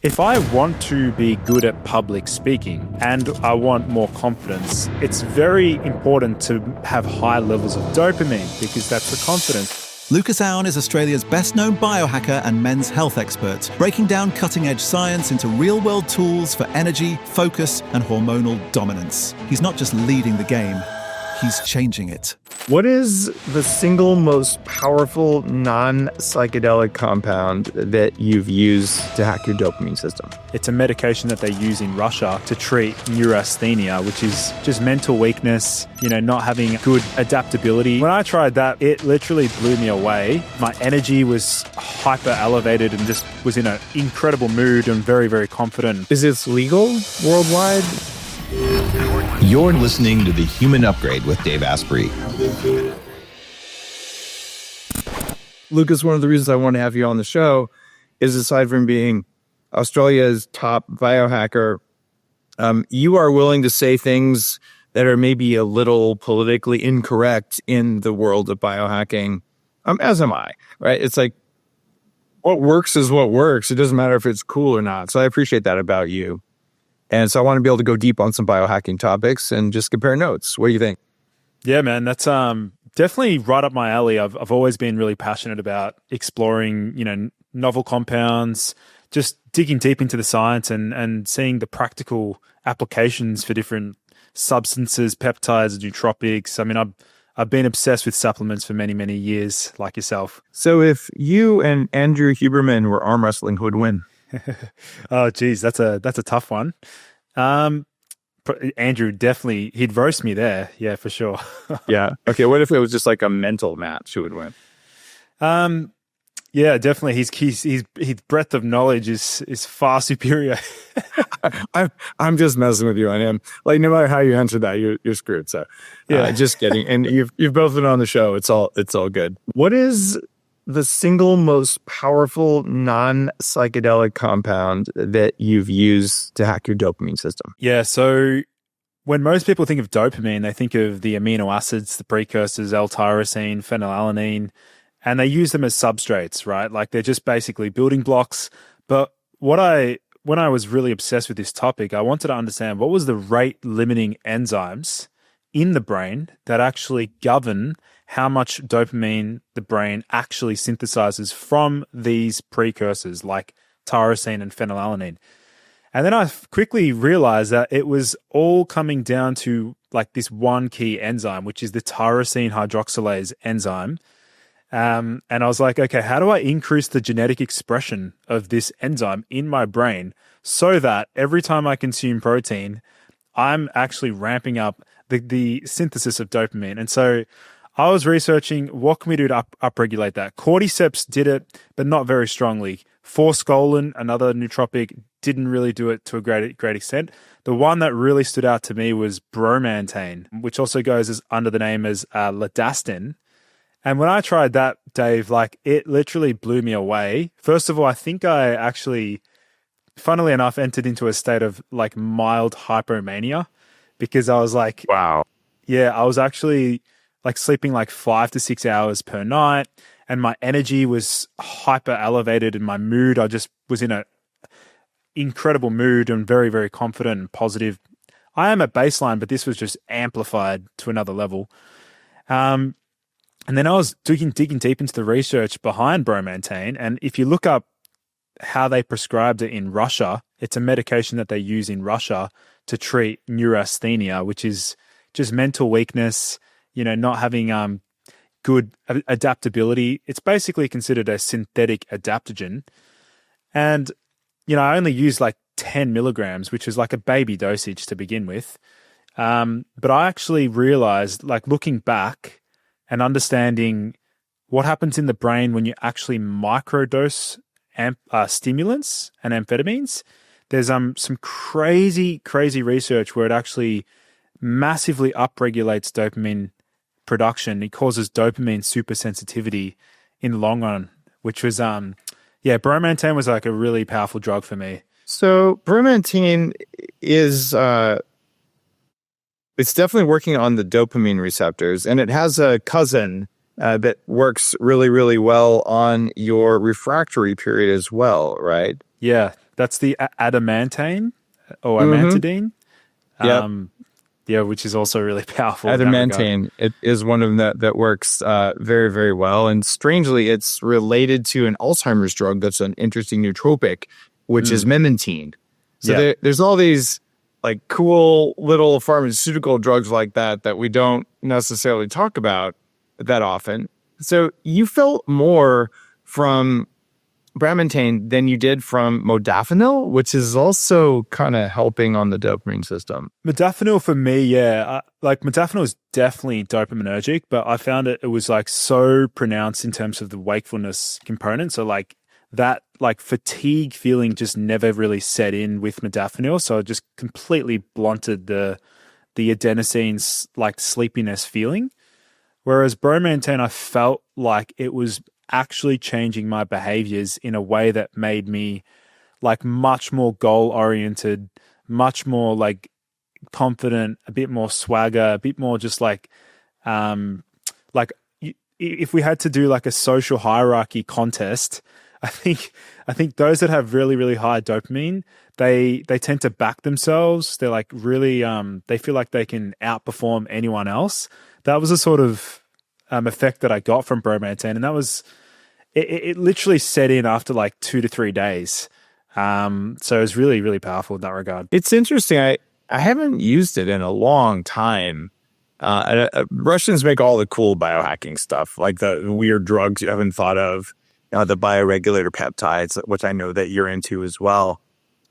If I want to be good at public speaking and I want more confidence, it's very important to have high levels of dopamine because that's the confidence. Lucas Aoun is Australia's best-known biohacker and men's health expert, breaking down cutting-edge science into real-world tools for energy, focus, and hormonal dominance. He's not just leading the game, he's changing it. What is the single most powerful non-psychedelic compound that you've used to hack your dopamine system? It's a medication that they use in Russia to treat neurasthenia, which is just mental weakness, not having good adaptability. When I tried that, it literally blew me away. My energy was hyper elevated and just was in an incredible mood and very, very confident. Is this legal worldwide? You're listening to The Human Upgrade with Dave Asprey. Lucas, one of the reasons I want to have you on the show is, aside from being Australia's top biohacker, you are willing to say things that are maybe a little politically incorrect in the world of biohacking, as am I, right? It's like, what works is what works. It doesn't matter if it's cool or not. So I appreciate that about you. And so I want to be able to go deep on some biohacking topics and just compare notes. What do you think? Yeah, man, that's definitely right up my alley. I've always been really passionate about exploring, novel compounds, just digging deep into the science and seeing the practical applications for different substances, peptides, nootropics. I mean, I've been obsessed with supplements for many, many years, like yourself. So if you and Andrew Huberman were arm wrestling, who would win? Oh, geez, that's a tough one. Andrew, definitely, he'd roast me there. Yeah, for sure. Yeah. Okay. What if it was just like a mental match? Who would win? Yeah, definitely. His breadth of knowledge is far superior. I'm just messing with you on him. Like, no matter how you answer that, you're screwed. So, yeah, just kidding. And you've both been on the show. It's all good. What is the single most powerful non-psychedelic compound that you've used to hack your dopamine system? Yeah, so when most people think of dopamine, they think of the amino acids, the precursors, L-tyrosine, phenylalanine, and they use them as substrates, right? Like they're just basically building blocks. But when I was really obsessed with this topic, I wanted to understand what was the rate-limiting enzymes in the brain that actually govern how much dopamine the brain actually synthesizes from these precursors like tyrosine and phenylalanine. And then I quickly realized that it was all coming down to like this one key enzyme, which is the tyrosine hydroxylase enzyme. And I was like, okay, how do I increase the genetic expression of this enzyme in my brain so that every time I consume protein, I'm actually ramping up the synthesis of dopamine? And so I was researching what can we do to upregulate that. Cordyceps did it, but not very strongly. Forskolin, another nootropic, didn't really do it to a great extent. The one that really stood out to me was Bromantane, which also goes under the name as Ledastin. And when I tried that, Dave, like it literally blew me away. First of all, I think I actually, funnily enough, entered into a state of like mild hypomania because I was like, wow. Yeah, I was actually like sleeping like 5 to 6 hours per night, and my energy was hyper elevated, and my mood, I just was in a incredible mood and very, very confident and positive. I am at baseline, but this was just amplified to another level. And then I was digging deep into the research behind Bromantane, and if you look up how they prescribed it in Russia, it's a medication that they use in Russia to treat neurasthenia, which is just mental weakness, not having good adaptability. It's basically considered a synthetic adaptogen. And, I only used like 10 milligrams, which is like a baby dosage to begin with. But I actually realized, like looking back and understanding what happens in the brain when you actually microdose stimulants and amphetamines, there's some crazy research where it actually massively upregulates dopamine production. It causes dopamine supersensitivity in the long run, which was, Bromantane was like a really powerful drug for me. So Bromantane is, it's definitely working on the dopamine receptors, and it has a cousin that works really, really well on your refractory period as well, right? Yeah, That's the adamantane or Mm-hmm. amantadine. Yep. Yeah, which is also really powerful. in that regard. Adamantane, it is one of them that works very, very well. And strangely, it's related to an Alzheimer's drug that's an interesting nootropic, which is memantine. So Yeah. there's all these like cool little pharmaceutical drugs like that we don't necessarily talk about that often. So you felt more from Bromantane than you did from Modafinil, which is also kind of helping on the dopamine system. Modafinil for me, yeah. Like Modafinil is definitely dopaminergic, but I found it was like so pronounced in terms of the wakefulness component. So like that like fatigue feeling just never really set in with Modafinil. So it just completely blunted the adenosine's like sleepiness feeling. Whereas Bromantane, I felt like it was actually changing my behaviors in a way that made me like much more goal oriented, much more like confident, a bit more swagger, a bit more just like if we had to do like a social hierarchy contest, I think those that have really, really high dopamine, they tend to back themselves. They're like really they feel like they can outperform anyone else. That was a sort of effect that I got from Bromantane, and that was it literally set in after like 2 to 3 days. So it was really, really powerful in that regard. It's interesting. I haven't used it in a long time. Russians make all the cool biohacking stuff, like the weird drugs you haven't thought of, the bioregulator peptides, which I know that you're into as well.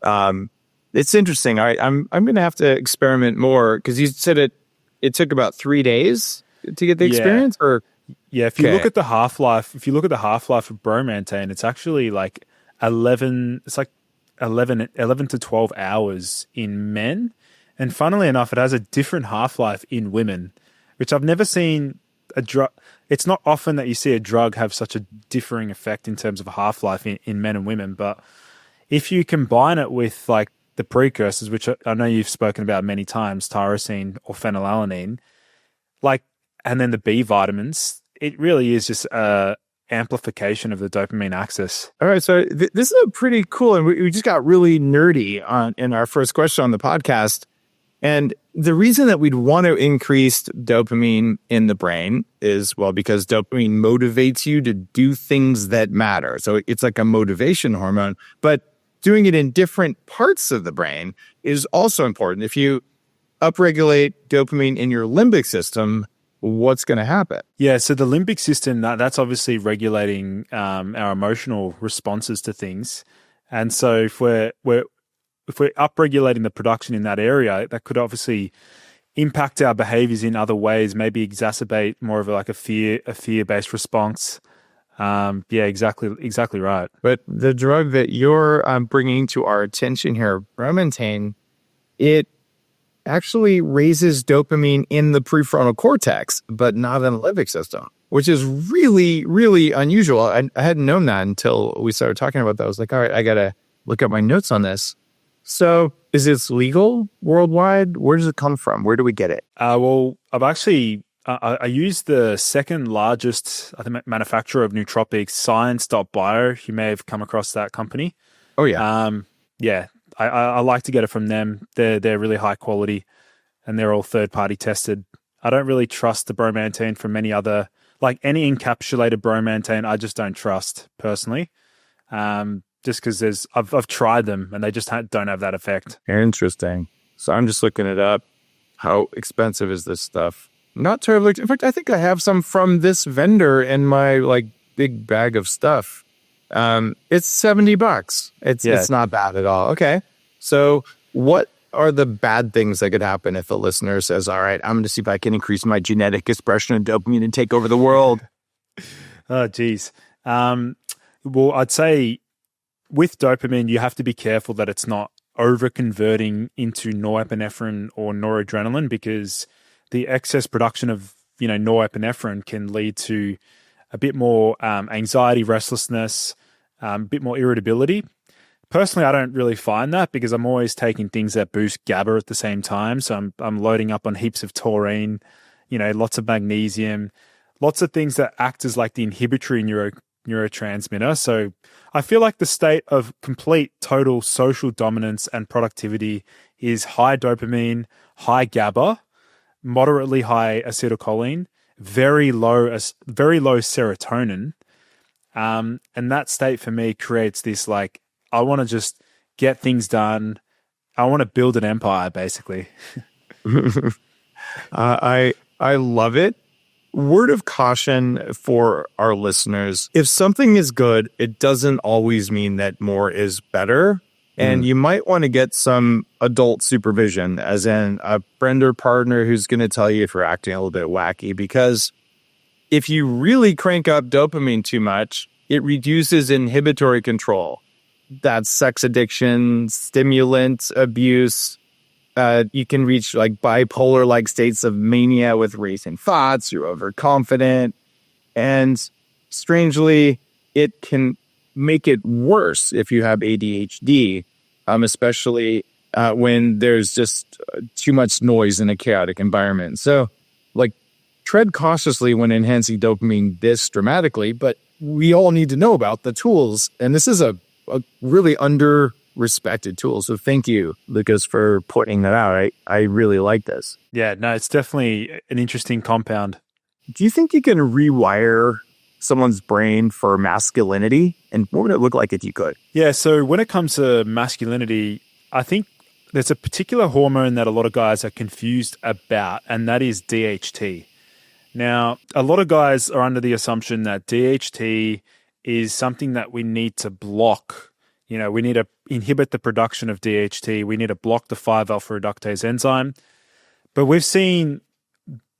It's interesting. I'm going to have to experiment more because you said it took about 3 days to get the experience, or yeah. If you look at the half-life, of Bromantane, it's actually like 11. It's like 11 to 12 hours in men, and funnily enough, it has a different half-life in women, which I've never seen a drug. It's not often that you see a drug have such a differing effect in terms of half-life in men and women, but if you combine it with like the precursors, which I know you've spoken about many times, tyrosine or phenylalanine, like, and then the B vitamins, it really is just a amplification of the dopamine axis. All right, so this is a pretty cool, and we just got really nerdy in our first question on the podcast. And the reason that we'd want to increase dopamine in the brain is, well, because dopamine motivates you to do things that matter. So it's like a motivation hormone, but doing it in different parts of the brain is also important. If you upregulate dopamine in your limbic system, what's going to happen? Yeah, so the limbic system, that's obviously regulating our emotional responses to things. And so if we're upregulating the production in that area, that could obviously impact our behaviors in other ways, maybe exacerbate more of a fear-based response. Yeah, exactly right. But the drug that you're bringing to our attention here, Bromantane, it actually raises dopamine in the prefrontal cortex, but not in the limbic system, which is really, really unusual. I hadn't known that until we started talking about that. I was like, all right, I got to look up my notes on this. So is this legal worldwide? Where does it come from? Where do we get it? Well, I've actually, I use the second largest manufacturer of nootropics, Science.bio. You may have come across that company. Oh, yeah. Yeah, I like to get it from them. They're really high quality and they're all third-party tested. I don't really trust the Bromantane from any other, like any encapsulated Bromantane, I just don't trust personally. Just because I've tried them and they just don't have that effect. Interesting. So I'm just looking it up. How expensive is this stuff? Not terribly. In fact, I think I have some from this vendor in my like big bag of stuff. It's $70. It's not bad at all. Okay. So what are the bad things that could happen if a listener says, all right, I'm going to see if I can increase my genetic expression of dopamine and take over the world? Oh, geez. Well, I'd say with dopamine, you have to be careful that it's not over-converting into norepinephrine or noradrenaline, because the excess production of, norepinephrine can lead to a bit more anxiety, restlessness, a bit more irritability. Personally, I don't really find that because I'm always taking things that boost GABA at the same time. So I'm loading up on heaps of taurine, lots of magnesium, lots of things that act as like the inhibitory neurotransmitter. So I feel like the state of complete total social dominance and productivity is high dopamine, high GABA, moderately high acetylcholine, very low serotonin. And that state for me creates this, like, I want to just get things done. I want to build an empire, basically. I love it. Word of caution for our listeners. If something is good, it doesn't always mean that more is better. And you might want to get some adult supervision, as in a friend or partner who's going to tell you if you're acting a little bit wacky. Because if you really crank up dopamine too much, it reduces inhibitory control. That's sex addiction, stimulant abuse. You can reach like bipolar-like states of mania with racing thoughts. You're overconfident. And strangely, it can make it worse if you have ADHD, especially when there's just too much noise in a chaotic environment. So, like, tread cautiously when enhancing dopamine this dramatically, but we all need to know about the tools. And this is a really under-respected tool. So thank you, Lucas, for pointing that out. I really like this. Yeah, no, it's definitely an interesting compound. Do you think you can rewire someone's brain for masculinity? And what would it look like if you could? Yeah, so when it comes to masculinity, I think there's a particular hormone that a lot of guys are confused about, and that is DHT. Now, a lot of guys are under the assumption that DHT is something that we need to block. You know, we need to inhibit the production of DHT. We need to block the 5-alpha reductase enzyme. But we've seen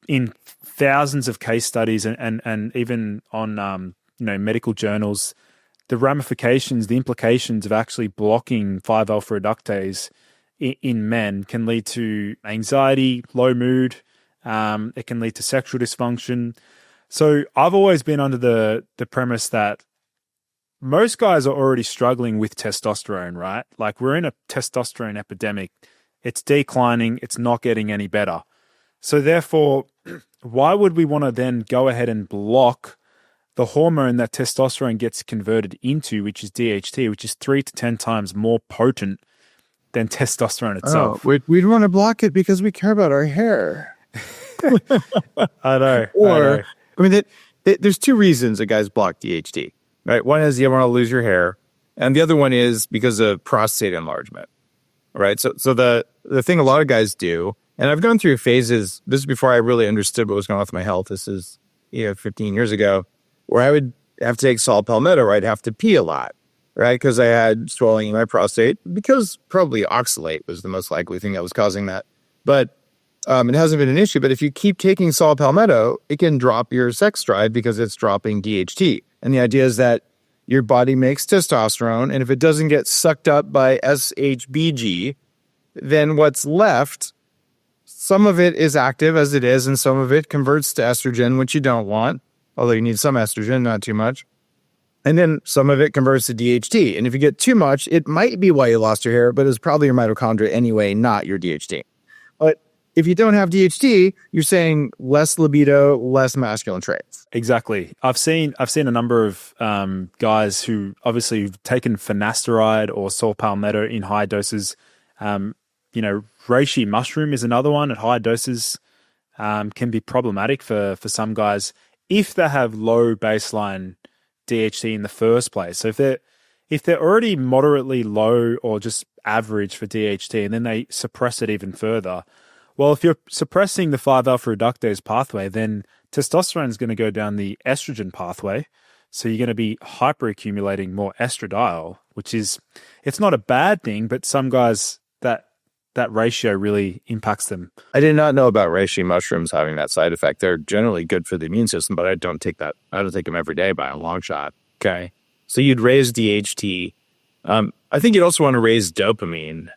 in thousands of case studies and even on medical journals, the ramifications, the implications of actually blocking 5-alpha reductase in men can lead to anxiety, low mood. It can lead to sexual dysfunction. So I've always been under the premise that most guys are already struggling with testosterone, right? Like, we're in a testosterone epidemic. It's declining. It's not getting any better. So therefore, why would we want to then go ahead and block the hormone that testosterone gets converted into, which is DHT, which is 3 to 10 times more potent than testosterone itself? Oh, we'd want to block it because we care about our hair. I know. I mean, there's two reasons that guys block DHT, right? One is you don't want to lose your hair, and the other one is because of prostate enlargement, right? So the thing a lot of guys do, and I've gone through phases, this is before I really understood what was going on with my health. This is 15 years ago, where I would have to take saw palmetto, or I'd have to pee a lot, right? Because I had swelling in my prostate, because probably oxalate was the most likely thing that was causing that. But it hasn't been an issue. But if you keep taking saw palmetto, it can drop your sex drive because it's dropping DHT. And the idea is that your body makes testosterone, and if it doesn't get sucked up by SHBG, then what's left, some of it is active as it is, and some of it converts to estrogen, which you don't want, although you need some estrogen, not too much. And then some of it converts to DHT. And if you get too much, it might be why you lost your hair, but it's probably your mitochondria anyway, not your DHT. But if you don't have DHT, you're saying less libido, less masculine traits. Exactly. I've seen a number of guys who obviously have taken finasteride or saw palmetto in high doses. Reishi mushroom is another one at high doses. Can be problematic for some guys if they have low baseline DHT in the first place. So if they're already moderately low or just average for DHT, and then they suppress it even further. Well, if you're suppressing the 5-alpha reductase pathway, then testosterone is going to go down the estrogen pathway. So you're going to be hyperaccumulating more estradiol, which is, it's not a bad thing, but some guys that ratio really impacts them. I did not know about reishi mushrooms having that side effect. They're generally good for the immune system, but I don't take them every day by a long shot. Okay. So you'd raise DHT. I think you'd also want to raise dopamine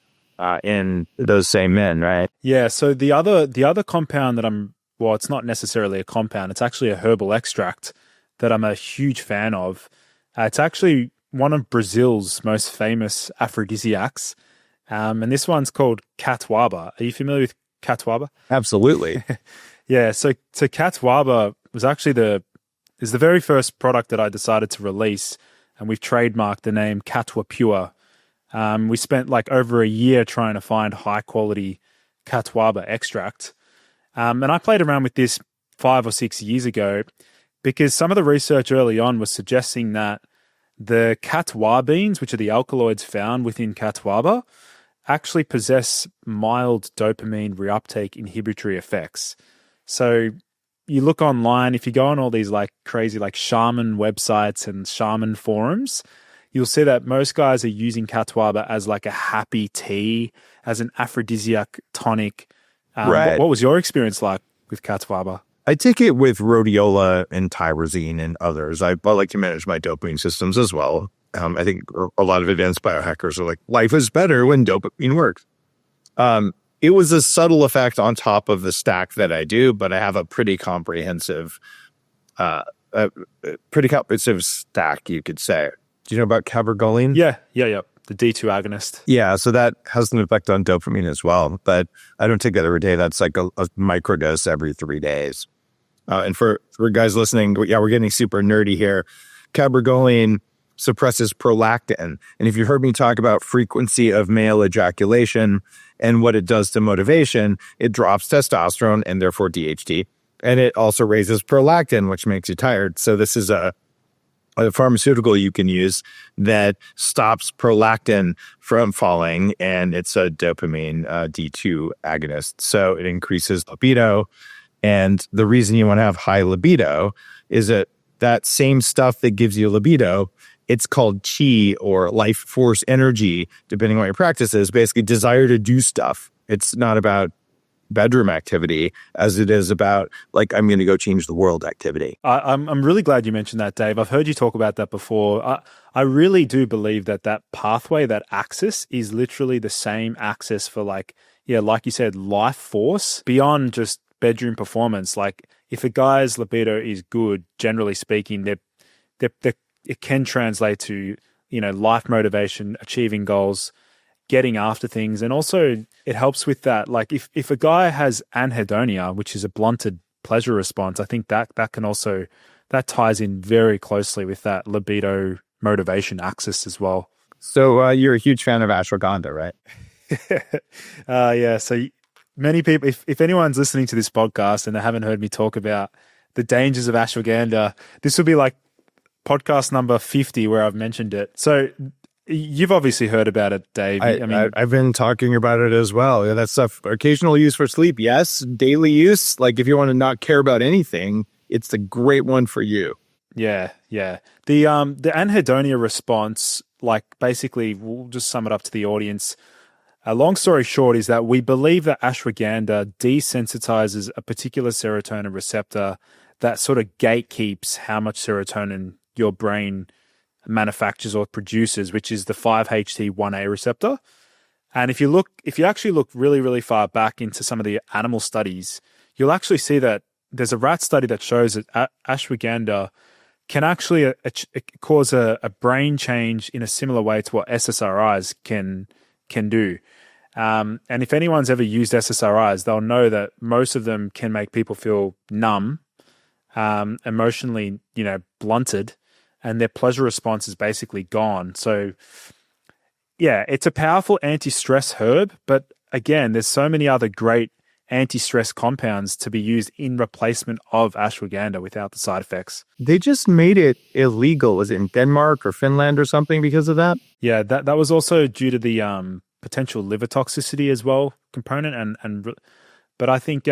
in those same men, right? Yeah. So the other compound that it's not necessarily a compound. It's actually a herbal extract that I'm a huge fan of. It's actually one of Brazil's most famous aphrodisiacs. And this one's called catuaba. Are you familiar with catuaba? Absolutely. Yeah. So catuaba was actually the is the very first product that I decided to release, and we've trademarked the name Catwa Pure. We spent like over a year trying to find high quality catwaba extract. And I played around with this 5 or 6 years ago because some of the research early on was suggesting that the catwabines, which are the alkaloids found within catwaba, actually possess mild dopamine reuptake inhibitory effects. So you look online, if you go on all these like crazy like shaman websites and shaman forums, you'll see that most guys are using catwaba as like a happy tea, as an aphrodisiac tonic. Right. What was your experience like with catwaba? I take it with rhodiola and tyrosine and others. I like to manage my dopamine systems as well. I think a lot of advanced biohackers are like, life is better when dopamine works. It was a subtle effect on top of the stack that I do, but I have a pretty comprehensive stack, you could say. Do you know about cabergoline? Yeah. The D2 agonist. Yeah, so that has an effect on dopamine as well, but I don't take that every day. That's like a microdose every 3 days. And for guys listening, we're getting super nerdy here. Cabergoline suppresses prolactin. And if you heard me talk about frequency of male ejaculation and what it does to motivation, it drops testosterone and therefore DHT. And it also raises prolactin, which makes you tired. So this is a pharmaceutical you can use that stops prolactin from falling, and it's a dopamine D2 agonist. So it increases libido. And the reason you want to have high libido is that same stuff that gives you libido, it's called chi or life force energy, depending on what your practice is, basically desire to do stuff. It's not about bedroom activity as it is about like, I'm going to go change the world activity. I'm really glad you mentioned that, Dave. I've heard you talk about that before. I really do believe that pathway, that axis is literally the same axis for like you said, life force beyond just bedroom performance. Like if a guy's libido is good, generally speaking, it can translate to, life motivation, achieving goals, getting after things. And also it helps with that. Like if a guy has anhedonia, which is a blunted pleasure response, I think that ties in very closely with that libido motivation axis as well. So you're a huge fan of ashwagandha, right? Yeah. So many people, if anyone's listening to this podcast and they haven't heard me talk about the dangers of ashwagandha, this will be like podcast number 50 where I've mentioned it. So you've obviously heard about it, Dave. I've been talking about it as well. Yeah, that stuff, occasional use for sleep, yes. Daily use, like if you want to not care about anything, it's a great one for you. Yeah. The anhedonia response, like basically, we'll just sum it up to the audience. A long story short is that we believe that ashwagandha desensitizes a particular serotonin receptor that sort of gatekeeps how much serotonin your brain manufactures or produces, which is the 5-HT1A receptor. And if you actually look really, really far back into some of the animal studies, you'll actually see that there's a rat study that shows that ashwagandha can actually cause a brain change in a similar way to what SSRIs can do. And if anyone's ever used SSRIs, they'll know that most of them can make people feel numb, emotionally, blunted, and their pleasure response is basically gone. So yeah, it's a powerful anti-stress herb, but again, there's so many other great anti-stress compounds to be used in replacement of ashwagandha without the side effects. They just made it illegal. Was it in Denmark or Finland or something because of that? Yeah, that was also due to the potential liver toxicity as well component. But I think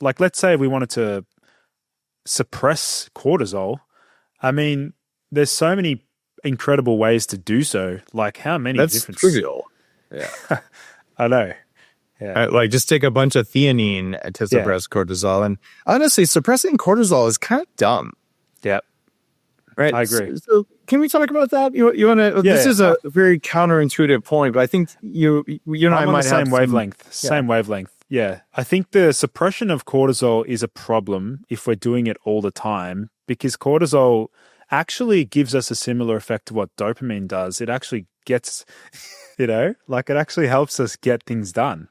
like let's say we wanted to suppress cortisol. I mean, there's so many incredible ways to do so. Like how many That's different... trivial. Yeah. I know. Yeah. Like just take a bunch of theanine to suppress cortisol. And honestly, suppressing cortisol is kind of dumb. Yep. Right. I agree. So can we talk about that? You want to? This is a very counterintuitive point, but I think you and I might have same wavelength. Yeah. I think the suppression of cortisol is a problem if we're doing it all the time, because cortisol actually gives us a similar effect to what dopamine does. It actually gets, it actually helps us get things done.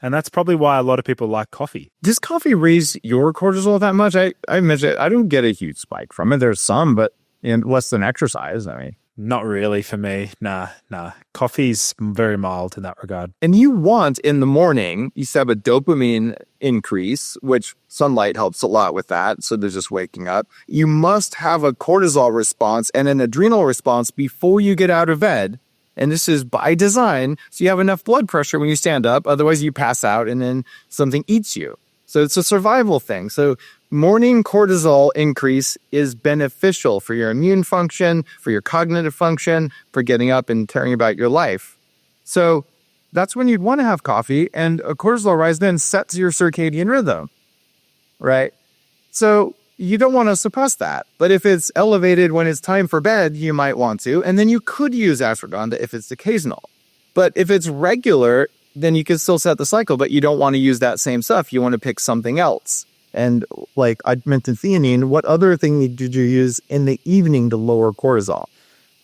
And that's probably why a lot of people like coffee. Does coffee raise your cortisol that much? I mentioned I don't get a huge spike from it. There's some, but less than exercise. I mean, not really for me. Nah. Coffee's very mild in that regard. And you want in the morning, you have a dopamine increase, which sunlight helps a lot with that. So they're just waking up. You must have a cortisol response and an adrenal response before you get out of bed. And this is by design. So you have enough blood pressure when you stand up. Otherwise you pass out and then something eats you. So it's a survival thing. So morning cortisol increase is beneficial for your immune function, for your cognitive function, for getting up and caring about your life. So that's when you'd want to have coffee, and a cortisol rise then sets your circadian rhythm, right? So you don't want to suppress that. But if it's elevated when it's time for bed, you might want to, and then you could use ashwagandha if it's occasional. But if it's regular, then you can still set the cycle, but you don't want to use that same stuff. You want to pick something else. And like I mentioned theanine, what other thing did you use in the evening to lower cortisol?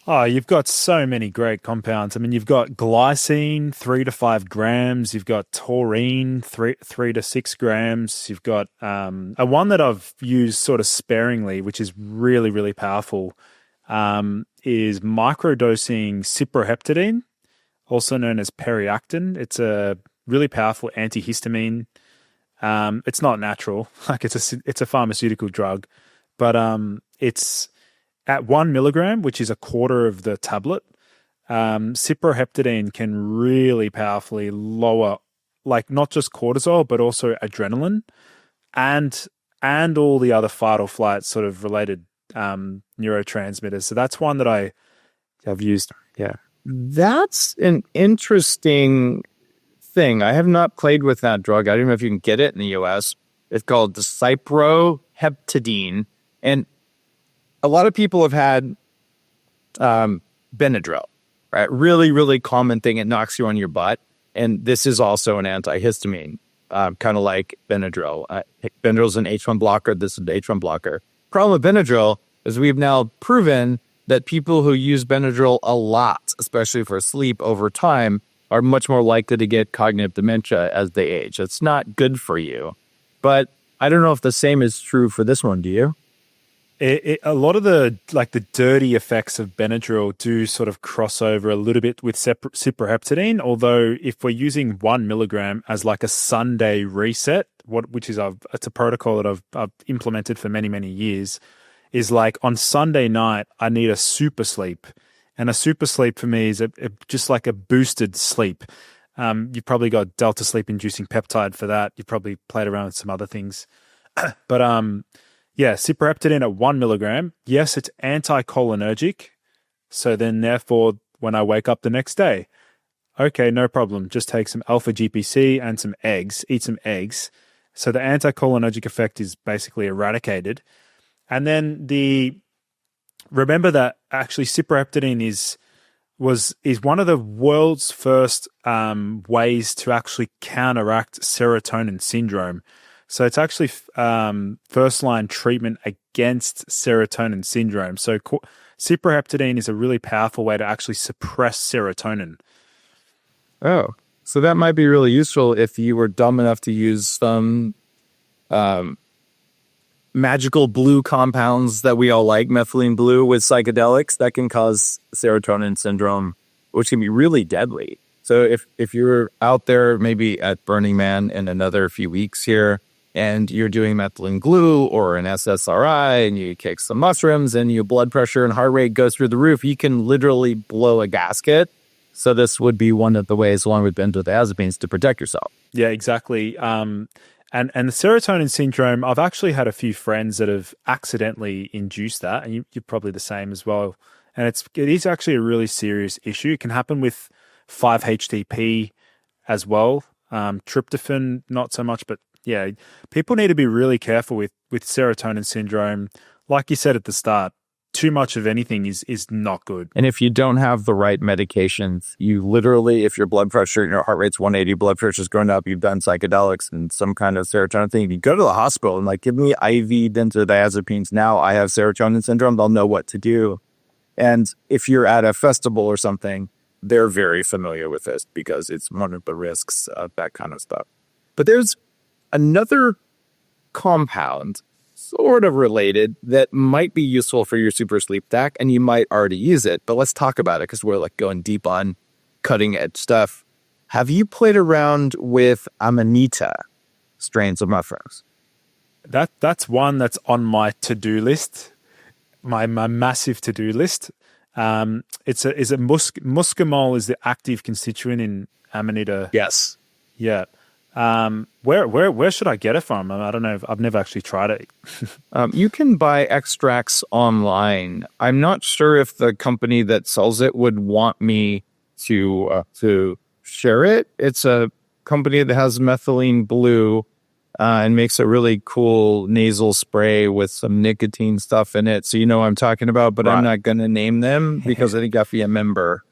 Oh, you've got so many great compounds. I mean, you've got glycine, 3 to 5 grams. You've got taurine, 3 to 6 grams. You've got a one that I've used sort of sparingly, which is really, really powerful, is microdosing cyproheptadine, also known as periactin. It's a really powerful antihistamine. It's not natural, like it's a pharmaceutical drug, but it's at 1 milligram, which is a quarter of the tablet. Cyproheptadine can really powerfully lower, like not just cortisol, but also adrenaline and all the other fight or flight sort of related neurotransmitters. So that's one that I've used. Yeah, that's an interesting thing. I have not played with that drug. I don't know if you can get it in the US. It's called the cyproheptadine. And a lot of people have had Benadryl, right? Really, really common thing. It knocks you on your butt. And this is also an antihistamine, kind of like Benadryl. Benadryl is an H1 blocker. This is an H1 blocker. Problem with Benadryl is we've now proven that people who use Benadryl a lot, especially for sleep over time, are much more likely to get cognitive dementia as they age. It's not good for you. But I don't know if the same is true for this one. Do you? A lot of the dirty effects of Benadryl do sort of cross over a little bit with cyproheptadine. Although if we're using 1 milligram as like a Sunday reset, it's a protocol that I've implemented for many, many years, is like on Sunday night, I need a super sleep. And a super sleep for me is just like a boosted sleep. You've probably got delta sleep inducing peptide for that. You've probably played around with some other things. But yeah, cyproheptadine at 1 milligram. Yes, it's anticholinergic. So then therefore, when I wake up the next day, okay, no problem. Just take some alpha GPC and some eggs, eat some eggs. So the anticholinergic effect is basically eradicated. And then remember that actually cyproheptadine is one of the world's first ways to actually counteract serotonin syndrome. So it's actually first-line treatment against serotonin syndrome. So cyproheptadine is a really powerful way to actually suppress serotonin. Oh, so that might be really useful if you were dumb enough to use some magical blue compounds that we all like, methylene blue with psychedelics that can cause serotonin syndrome, which can be really deadly. So if you're out there maybe at Burning Man in another few weeks here, and you're doing methylene glue or an SSRI and you kick some mushrooms and your blood pressure and heart rate goes through the roof, you can literally blow a gasket. So this would be one of the ways, along with benzodiazepines, to protect yourself. Yeah, exactly. And the serotonin syndrome, I've actually had a few friends that have accidentally induced that, and you're probably the same as well. And it is actually a really serious issue. It can happen with 5-HTP as well. Tryptophan, not so much, but yeah, people need to be really careful with serotonin syndrome. Like you said at the start, too much of anything is not good. And if you don't have the right medications, you literally, if your blood pressure, your heart rate's 180, blood pressure's going up, you've done psychedelics and some kind of serotonin thing, you go to the hospital and like, give me IV benzodiazepines now, I have serotonin syndrome, they'll know what to do. And if you're at a festival or something they're very familiar with this because it's one of the risks of that kind of stuff. But there's another compound sort of related that might be useful for your super sleep stack, and you might already use it. But let's talk about it because we're like going deep on cutting edge stuff. Have you played around with Amanita strains of mushrooms? That's one that's on my to-do list, my massive to-do list. Muscimol is the active constituent in Amanita. Yes. Yeah. Where should I get it from? I don't know. I've never actually tried it. You can buy extracts online. I'm not sure if the company that sells it would want me to share it. It's a company that has methylene blue and makes a really cool nasal spray with some nicotine stuff in it. So you know what I'm talking about, but right. I'm not going to name them because I think I have to be a member.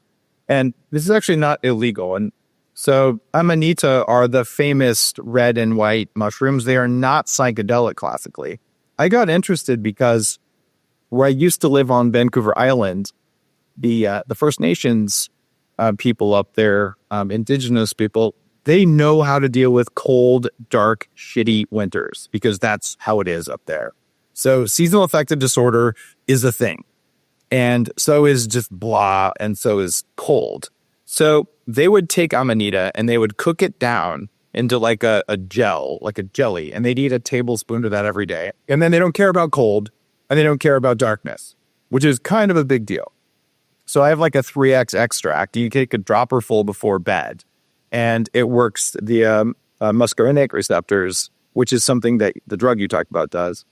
And this is actually not illegal. And so Amanita are the famous red and white mushrooms. They are not psychedelic classically. I got interested because where I used to live on Vancouver Island, the First Nations people up there, indigenous people, they know how to deal with cold, dark, shitty winters because that's how it is up there. So seasonal affective disorder is a thing. And so is just blah, and so is cold. So they would take Amanita and they would cook it down into like a gel, like a jelly, and they'd eat a tablespoon of that every day. And then they don't care about cold and they don't care about darkness, which is kind of a big deal. So I have like a 3X extract. You take a dropper full before bed, and it works the muscarinic receptors, which is something that the drug you talked about does.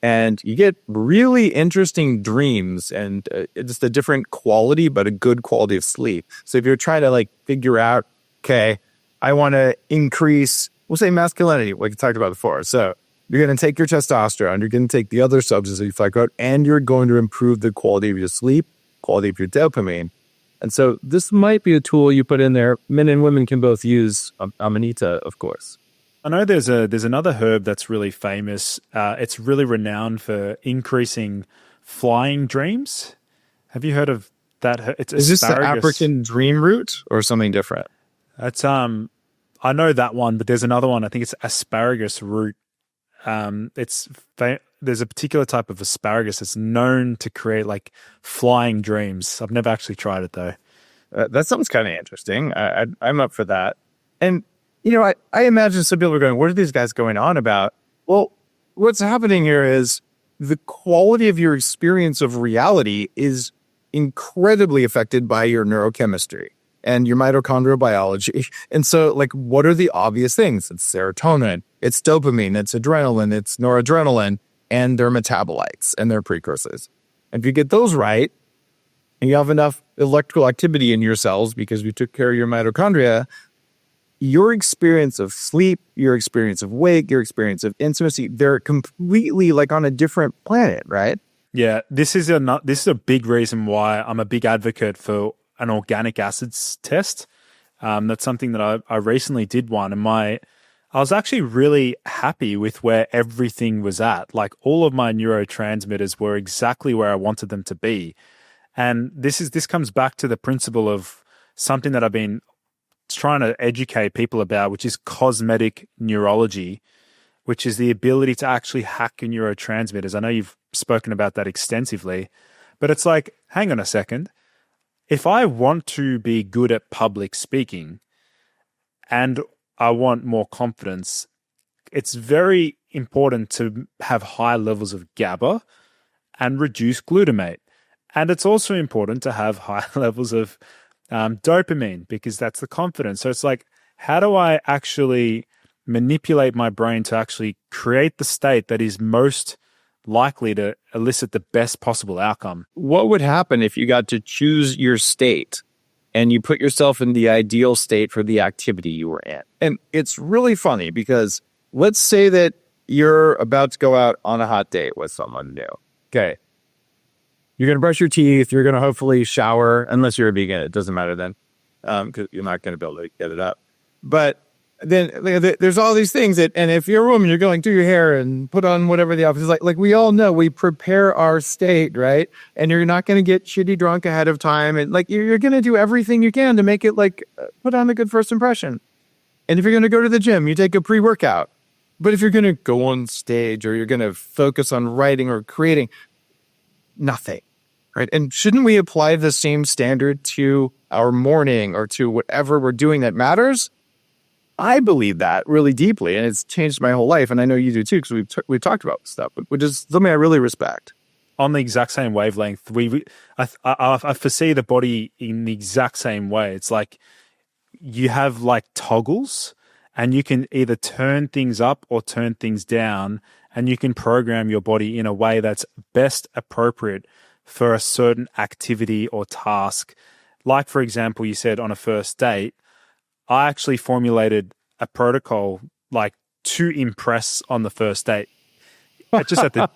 And you get really interesting dreams and just a different quality, but a good quality of sleep. So if you're trying to like figure out, okay, I want to increase, we'll say masculinity, like we talked about before. So you're going to take your testosterone, you're going to take the other substances you talked about, and you're going to improve the quality of your sleep, quality of your dopamine. And so this might be a tool you put in there. Men and women can both use Amanita, of course. I know there's another herb that's really famous. It's really renowned for increasing flying dreams. Have you heard of that? It's Is this the African dream root or something different? It's I know that one, but there's another one. I think it's asparagus root. There's a particular type of asparagus that's known to create like flying dreams. I've never actually tried it though. That sounds kind of interesting. I'm up for that. And you know, I imagine some people are going, what are these guys going on about? Well, what's happening here is the quality of your experience of reality is incredibly affected by your neurochemistry and your mitochondrial biology. And so, like, what are the obvious things? It's serotonin, it's dopamine, it's adrenaline, it's noradrenaline, and their metabolites and their precursors. And if you get those right, and you have enough electrical activity in your cells because you took care of your mitochondria, your experience of sleep, your experience of wake, your experience of intimacy, they're completely like on a different planet, right? Yeah, this is a big reason why I'm a big advocate for an organic acids test. That's something that I recently did one, and I was actually really happy with where everything was at. Like all of my neurotransmitters were exactly where I wanted them to be. And this comes back to the principle of something that I've been trying to educate people about, which is cosmetic neurology, which is the ability to actually hack your neurotransmitters. I know you've spoken about that extensively, but it's like, hang on a second. If I want to be good at public speaking and I want more confidence, it's very important to have high levels of GABA and reduce glutamate. And it's also important to have high levels of dopamine because that's the confidence. So it's like, how do I actually manipulate my brain to actually create the state that is most likely to elicit the best possible outcome? What would happen if you got to choose your state and you put yourself in the ideal state for the activity you were in? And it's really funny because let's say that you're about to go out on a hot date with someone new. Okay. You're going to brush your teeth. You're going to hopefully shower, unless you're a vegan. It doesn't matter then, because you're not going to be able to get it up. But then there's all these things that, and if you're a woman, you're going through your hair and put on whatever the outfit is like we all know, we prepare our state, right? And you're not going to get shitty drunk ahead of time. And like, you're going to do everything you can to make it like, put on a good first impression. And if you're going to go to the gym, you take a pre-workout. But if you're going to go on stage or you're going to focus on writing or creating, nothing, right? And shouldn't we apply the same standard to our morning or to whatever we're doing that matters? I believe that really deeply, and it's changed my whole life. And I know you do too, because we've talked about stuff, which is something I really respect. On the exact same wavelength, I foresee the body in the exact same way. It's like you have like toggles, and you can either turn things up or turn things down, and you can program your body in a way that's best appropriate for a certain activity or task. Like, for example, you said on a first date, I actually formulated a protocol like to impress on the first date. Just at the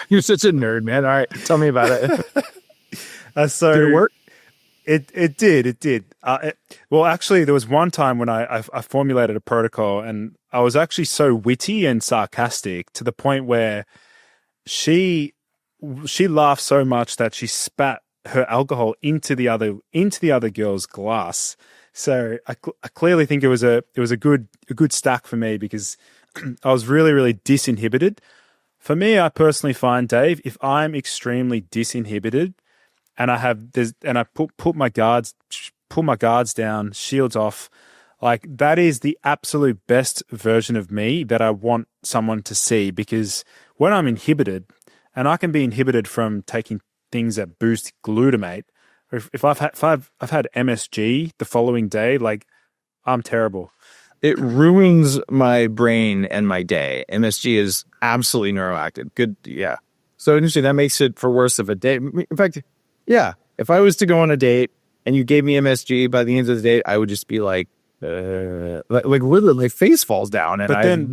You're such a nerd, man. All right, tell me about it. So did it work? It did. Well, actually, there was one time when I formulated a protocol, and I was actually so witty and sarcastic to the point where she laughed so much that she spat her alcohol into the other girl's glass. So I clearly think it was a good stack for me, because I was really, really disinhibited. For me, I personally find, Dave, if I'm extremely disinhibited and I pull my guards down, shields off, like that is the absolute best version of me that I want someone to see. Because when I'm inhibited, and I can be inhibited from taking things that boost glutamate, if I've had MSG the following day, like I'm terrible. It ruins my brain and my day. MSG is absolutely neuroactive. Good, yeah. So interesting. That makes it for worse of a date. In fact, yeah. If I was to go on a date and you gave me MSG, by the end of the date, I would just be like literally, my face falls down. And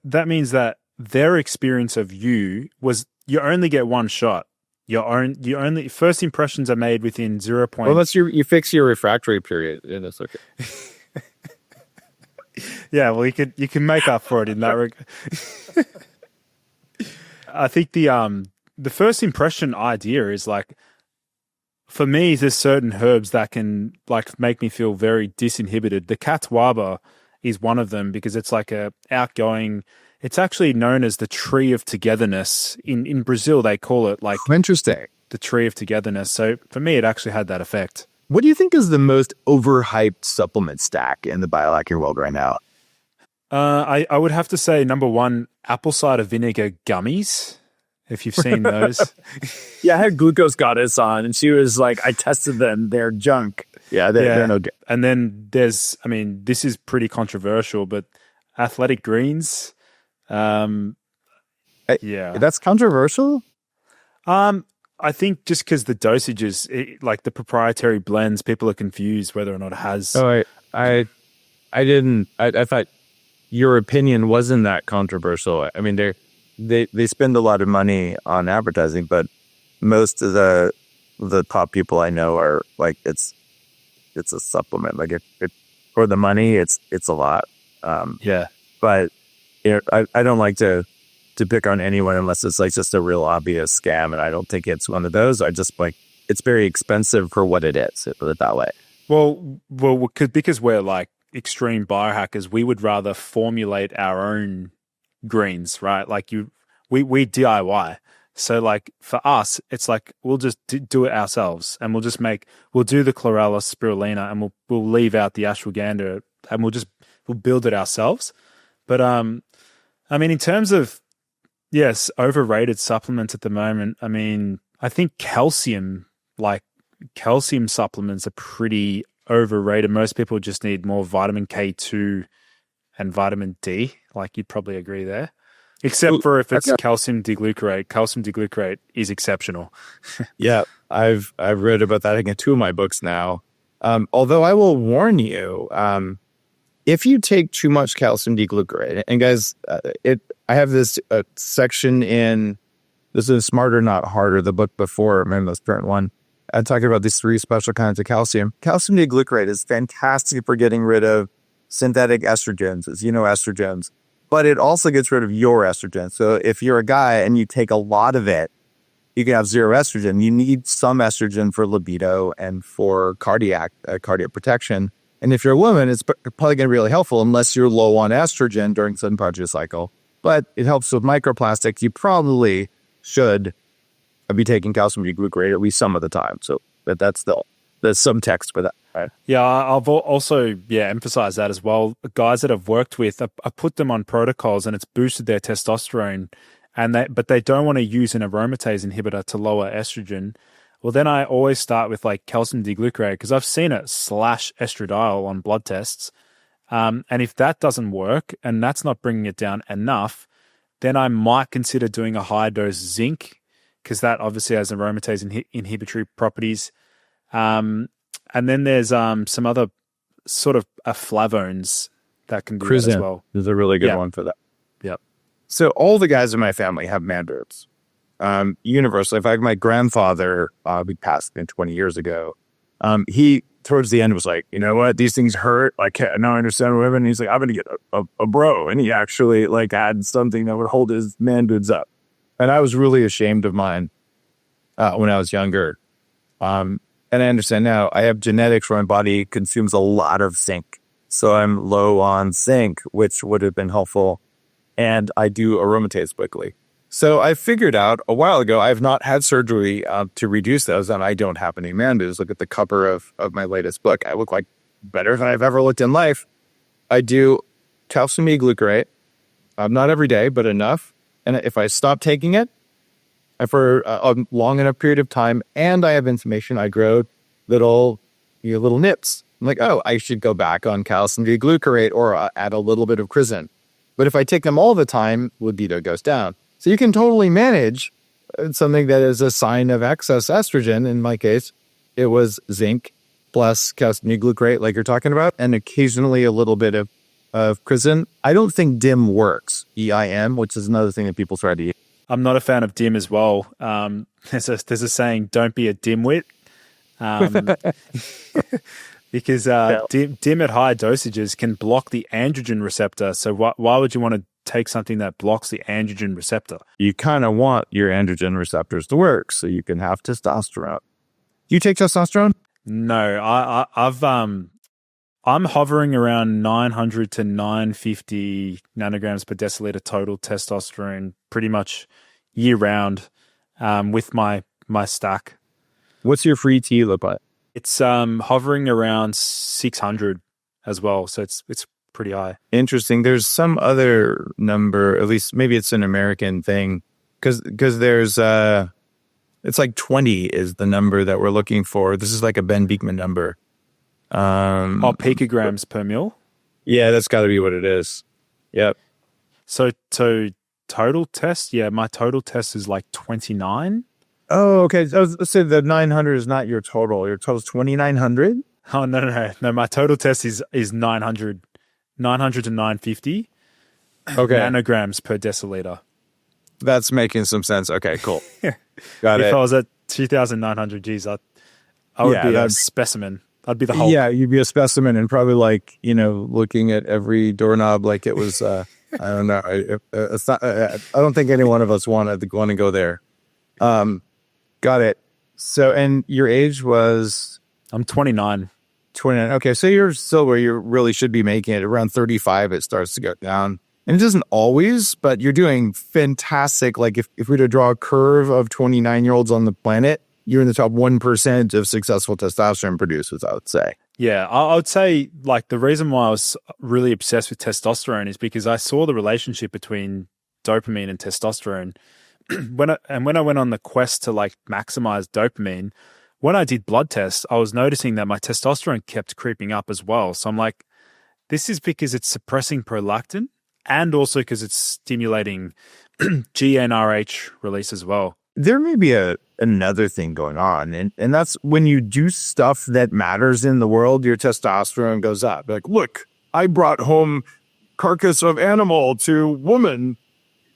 that means that their experience of you was you only get one shot. You only first impressions are made within 0. Well, that's you fix your refractory period. Yeah, that's okay. Yeah, well, you can make up for it in that regard. I think the first impression idea is like, for me, there's certain herbs that can like make me feel very disinhibited. The Catuaba is one of them, because it's like a outgoing. It's actually known as the tree of togetherness. In Brazil, they call it like interesting, the tree of togetherness. So for me, it actually had that effect. What do you think is the most overhyped supplement stack in the biohacking world right now? I would have to say, number one, apple cider vinegar gummies, if you've seen those. Yeah, I had Glucose Goddess on, and she was like, I tested them. They're junk. Yeah, they're no good. And then there's, I mean, this is pretty controversial, but Athletic Greens. Yeah. That's controversial? I think just because the dosages, like the proprietary blends, people are confused whether or not it has. Oh, I didn't. I thought your opinion wasn't that controversial. I mean, they spend a lot of money on advertising, but most of the top people I know are like, it's a supplement. Like it for the money, it's a lot. Yeah, but I don't like to pick on anyone unless it's like just a real obvious scam, and I don't think it's one of those. I just like, it's very expensive for what it is. Put it that way. Well, because we're like extreme biohackers, we would rather formulate our own greens, right? Like we DIY. So like for us, it's like we'll just do it ourselves, and we'll do the chlorella spirulina, and we'll leave out the ashwagandha, and we'll build it ourselves. But I mean, in terms of, yes, overrated supplements at the moment, I mean, I think calcium supplements are pretty overrated. Most people just need more vitamin K2 and vitamin D. Like, you'd probably agree there. Except for if it's calcium deglucarate. Calcium deglucarate is exceptional. Yeah, I've read about that in 2 of my books now. Although I will warn you, if you take too much calcium deglucarate, and guys, I have this section in, this is Smarter Not Harder, the book before, maybe the current one. I'm talking about these 3 special kinds of calcium. Calcium deglucarate is fantastic for getting rid of synthetic estrogens, as you know, estrogens, but it also gets rid of your estrogen. So if you're a guy and you take a lot of it, you can have zero estrogen. You need some estrogen for libido and for cardiac protection. And if you're a woman, it's probably going to be really helpful unless you're low on estrogen during some part of your cycle. But it helps with microplastics. You probably should be taking calcium D-glucarate at least some of the time. So there's some text for that. Right. Yeah, I've also emphasized that as well. Guys that I've worked with, I put them on protocols and it's boosted their testosterone, but they don't want to use an aromatase inhibitor to lower estrogen. Well, then I always start with like calcium D-glucarate because I've seen it slash estradiol on blood tests. And if that doesn't work and that's not bringing it down enough, then I might consider doing a high dose zinc because that obviously has aromatase inhibitory properties. And then there's some other sort of flavones that can do that as well. Is a really good one for that. Yep. So all the guys in my family have man boobs. Universally, in fact, my grandfather, we passed 20 years ago. He towards the end was like, you know what, these things hurt. Like now I understand women. And he's like, I'm gonna get a bro, and he actually like had something that would hold his man boobs up. And I was really ashamed of mine when I was younger. And I understand now I have genetics where my body consumes a lot of zinc. So I'm low on zinc, which would have been helpful. And I do aromatase quickly. So I figured out a while ago, I've not had surgery to reduce those, and I don't have any man boobs. Look at the cover of my latest book. I look like better than I've ever looked in life. I do calcium E-glucarate, not every day, but enough. And if I stop taking it for a long enough period of time and I have inflammation, I grow little nips. I'm like, oh, I should go back on calcium D-glucarate or add a little bit of Crisin. But if I take them all the time, libido goes down. So you can totally manage something that is a sign of excess estrogen. In my case, it was zinc plus calcium D-glucarate like you're talking about, and occasionally a little bit of Crisin. I don't think DIM works, EIM, which is another thing that people try to use. I'm not a fan of DIM as well. There's a saying, don't be a dimwit. Because DIM at high dosages can block the androgen receptor. So why would you want to take something that blocks the androgen receptor? You kind of want your androgen receptors to work so you can have testosterone. Do you take testosterone? No, I'm hovering around 900 to 950 nanograms per deciliter total testosterone pretty much year round with my stack. What's your free T look like? It's hovering around 600 as well, so it's pretty high. Interesting. There's some other number, at least maybe it's an American thing, because there's it's like 20 is the number that we're looking for. This is like a Ben Beekman number. Picograms per mil? Yeah, that's got to be what it is. Yep. So total test? Yeah, my total test is like 29. Oh, okay. So let's say the 900 is not your total. Your total is 2,900? Oh, no. My total test is 900 to 950 nanograms per deciliter. That's making some sense. Okay, cool. Got it. If I was at 2,900 Gs, I would be a specimen. I'd be the whole. Yeah, you'd be a specimen and probably like, looking at every doorknob like it was, I don't know. It's not, I don't think any one of us want to go there. Got it. So, and your age was? I'm 29. 29. Okay, so you're still where you really should be making it. Around 35, it starts to go down. And it doesn't always, but you're doing fantastic. Like if we were to draw a curve of 29-year-olds on the planet, you're in the top 1% of successful testosterone producers, I would say. Yeah, I would say like the reason why I was really obsessed with testosterone is because I saw the relationship between dopamine and testosterone. When I went on the quest to like maximize dopamine, when I did blood tests, I was noticing that my testosterone kept creeping up as well. So I'm like, this is because it's suppressing prolactin and also because it's stimulating GnRH release as well. There may be another thing going on, and that's when you do stuff that matters in the world, your testosterone goes up. Like, look, I brought home carcass of animal to woman.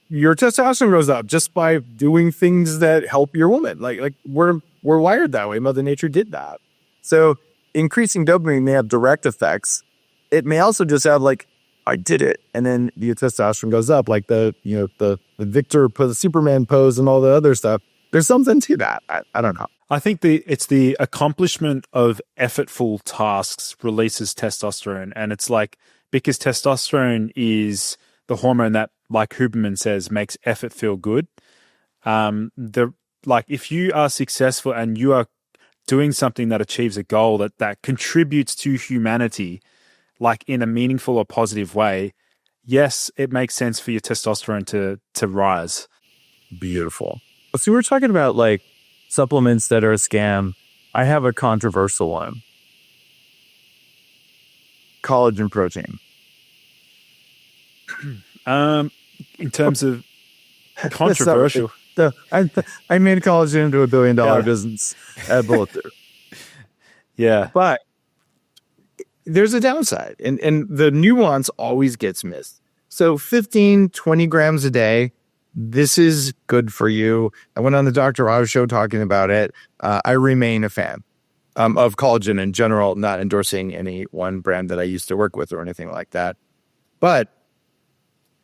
Your testosterone goes up just by doing things that help your woman. Like we're wired that way. Mother Nature did that. So increasing dopamine may have direct effects. it may also just have like, I did it. And then the testosterone goes up, like the Victor the Superman pose and all the other stuff. There's something to that. I don't know. I think it's the accomplishment of effortful tasks releases testosterone. And it's like, because testosterone is the hormone that, like Huberman says, makes effort feel good. If you are successful and you are doing something that achieves a goal that contributes to humanity, like in a meaningful or positive way, yes, it makes sense for your testosterone to rise. Beautiful. So we're talking about like supplements that are a scam. I have a controversial one. Collagen protein. In terms of controversial. I made collagen into $1 billion business at Bulletproof. Yeah. But there's a downside, and the nuance always gets missed. So 15, 20 grams a day, this is good for you. I went on the Dr. Oz show talking about it. I remain a fan of collagen in general, not endorsing any one brand that I used to work with or anything like that. But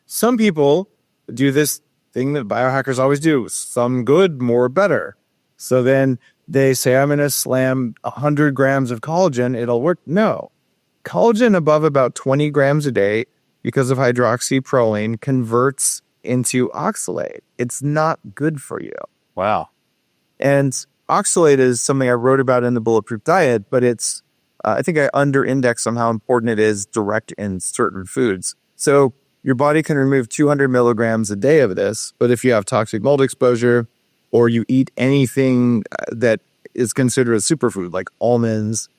some people do this thing that biohackers always do. Some good, more better. So then they say, I'm going to slam 100 grams of collagen. It'll work. No. Collagen above about 20 grams a day, because of hydroxyproline, converts into oxalate. It's not good for you. Wow. And oxalate is something I wrote about in the Bulletproof Diet, but it's, I think I under-index on how important it is direct in certain foods. So your body can remove 200 milligrams a day of this, but if you have toxic mold exposure or you eat anything that is considered a superfood, like almonds,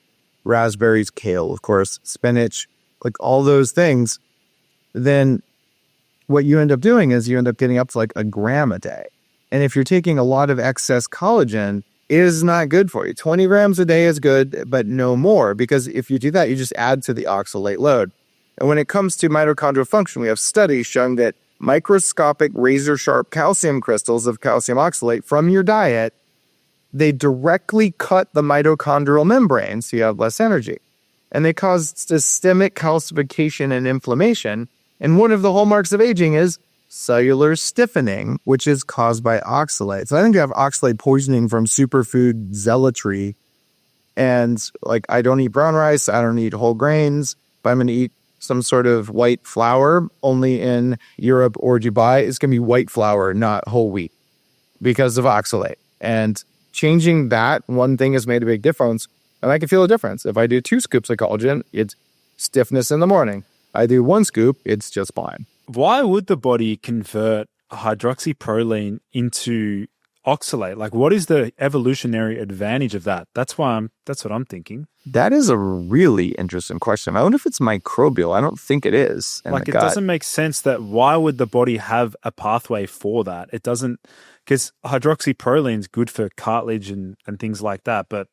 raspberries, kale, of course, spinach, like all those things, then what you end up doing is you end up getting up to like a gram a day. And if you're taking a lot of excess collagen, it is not good for you. 20 grams a day is good, but no more, because if you do that, you just add to the oxalate load. And when it comes to mitochondrial function, we have studies showing that microscopic razor-sharp calcium crystals of calcium oxalate from your diet, they directly cut the mitochondrial membrane, so you have less energy. And they cause systemic calcification and inflammation. And one of the hallmarks of aging is cellular stiffening, which is caused by oxalate. So I think you have oxalate poisoning from superfood zealotry. And like, I don't eat brown rice, I don't eat whole grains, but I'm going to eat some sort of white flour. Only in Europe or Dubai, it's going to be white flour, not whole wheat, because of oxalate. And changing that one thing has made a big difference. And I can feel a difference. If I do 2 scoops of collagen, it's stiffness in the morning. I do 1 scoop, it's just fine. Why would the body convert hydroxyproline into oxalate? Like, what is the evolutionary advantage of that? That's what I'm thinking. That is a really interesting question. I wonder if it's microbial. I don't think it is. Like, it doesn't make sense that why would the body have a pathway for that? It doesn't, because hydroxyproline is good for cartilage and things like that. But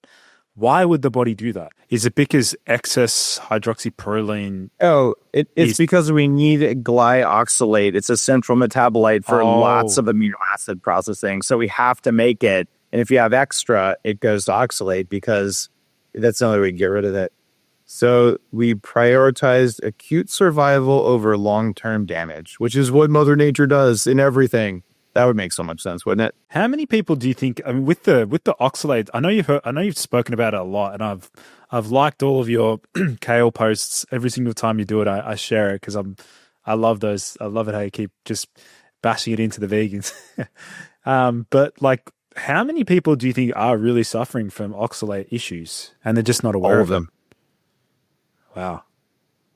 why would the body do that? Is it because excess hydroxyproline? Oh, it's because we need glyoxylate. It's a central metabolite for lots of amino acid processing. So we have to make it. And if you have extra, it goes to oxalate because that's the only way we can get rid of it. So we prioritized acute survival over long-term damage, which is what Mother Nature does in everything. That would make so much sense, wouldn't it? How many people do you think? I mean, with the oxalate, I know you've spoken about it a lot, and I've liked all of your kale posts. Every single time you do it, I share it because I love those. I love it how you keep just bashing it into the vegans. But like, how many people do you think are really suffering from oxalate issues, and they're just not aware all of them? Wow,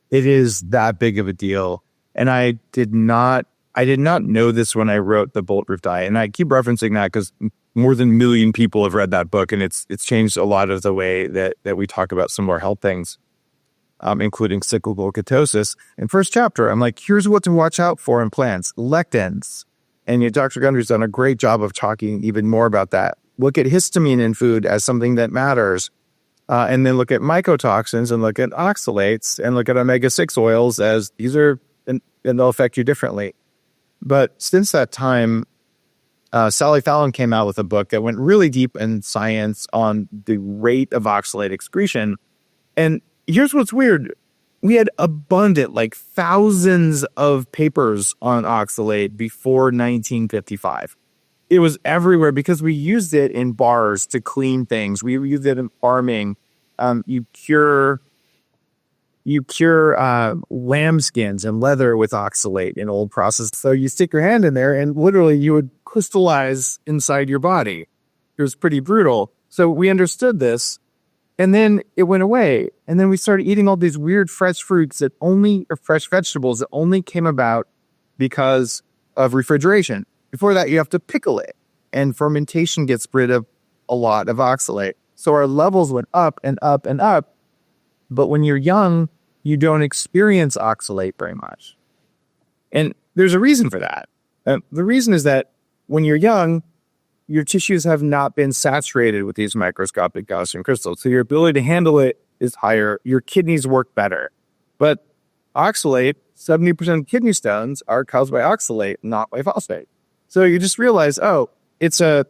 it is that big of a deal, and I did not know this when I wrote the Bulletproof Diet, and I keep referencing that because more than 1 million people have read that book, and it's changed a lot of the way that we talk about some of our health things, including cyclical ketosis. In first chapter, I'm like, here's what to watch out for in plants: lectins. And Dr. Gundry's done a great job of talking even more about that. Look at histamine in food as something that matters, and then look at mycotoxins and look at oxalates and look at omega-6 oils as these are, and they'll affect you differently. But since that time, Sally Fallon came out with a book that went really deep in science on the rate of oxalate excretion. And here's what's weird. we had abundant, like thousands of papers on oxalate before 1955. It was everywhere because we used it in bars to clean things. We used it in farming. You cure lambskins and leather with oxalate in old process. So you stick your hand in there and literally you would crystallize inside your body. It was pretty brutal. So we understood this, and then it went away. And then we started eating all these weird fresh fruits or fresh vegetables that only came about because of refrigeration. Before that, you have to pickle it, and fermentation gets rid of a lot of oxalate. So our levels went up and up and up. But when you're young, you don't experience oxalate very much. And there's a reason for that. The reason is that when you're young, your tissues have not been saturated with these microscopic Gaussian crystals. So your ability to handle it is higher. Your kidneys work better. But oxalate, 70% of kidney stones are caused by oxalate, not by phosphate. So you just realize, oh, it's a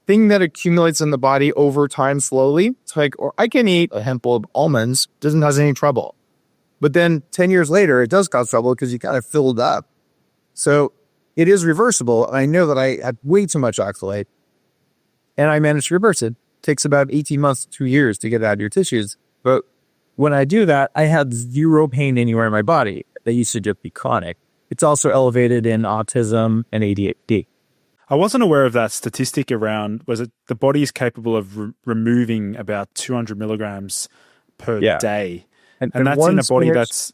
thing that accumulates in the body over time slowly. It's like, or I can eat a handful of almonds, doesn't cause any trouble. But then 10 years later, it does cause trouble because you kind of filled up. So it is reversible. I know that I had way too much oxalate, and I managed to reverse it. It takes about 18 months to 2 years to get it out of your tissues. But when I do that, I had zero pain anywhere in my body. That used to just be chronic. It's also elevated in autism and ADHD. I wasn't aware of that statistic around, was it the body is capable of removing about 200 milligrams per day. And that's in a body that's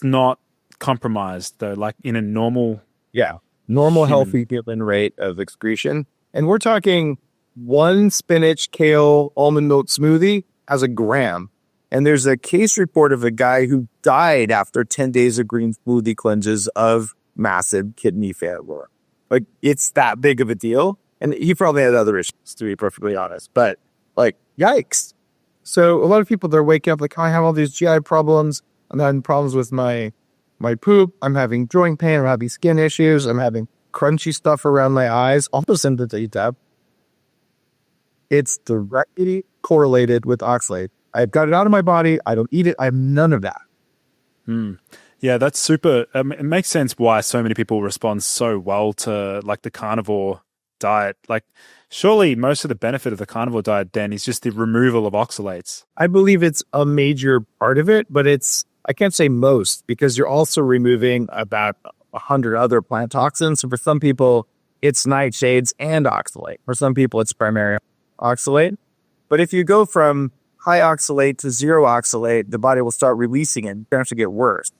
not compromised, though, like in a normal... Yeah, normal healthy human rate of excretion. And we're talking one spinach, kale, almond milk smoothie has a gram. And there's a case report of a guy who died after 10 days of green smoothie cleanses of massive kidney failure. Like, it's that big of a deal. And he probably had other issues, to be perfectly honest. But, like, yikes. So a lot of people, they're waking up like, oh, I have all these GI problems. I'm having problems with my poop. I'm having joint pain. I'm having skin issues. I'm having crunchy stuff around my eyes. All the symptoms that you have. It's directly correlated with oxalate. I've got it out of my body. I don't eat it. I have none of that. Yeah, that's super. It makes sense why so many people respond so well to like the carnivore diet. Like, surely most of the benefit of the carnivore diet then is just the removal of oxalates. I believe it's a major part of it, but I can't say most, because you're also removing about 100 other plant toxins. So for some people, it's nightshades and oxalate. For some people, it's primarily oxalate. But if you go from high oxalate to zero oxalate, the body will start releasing it. It can actually get worse.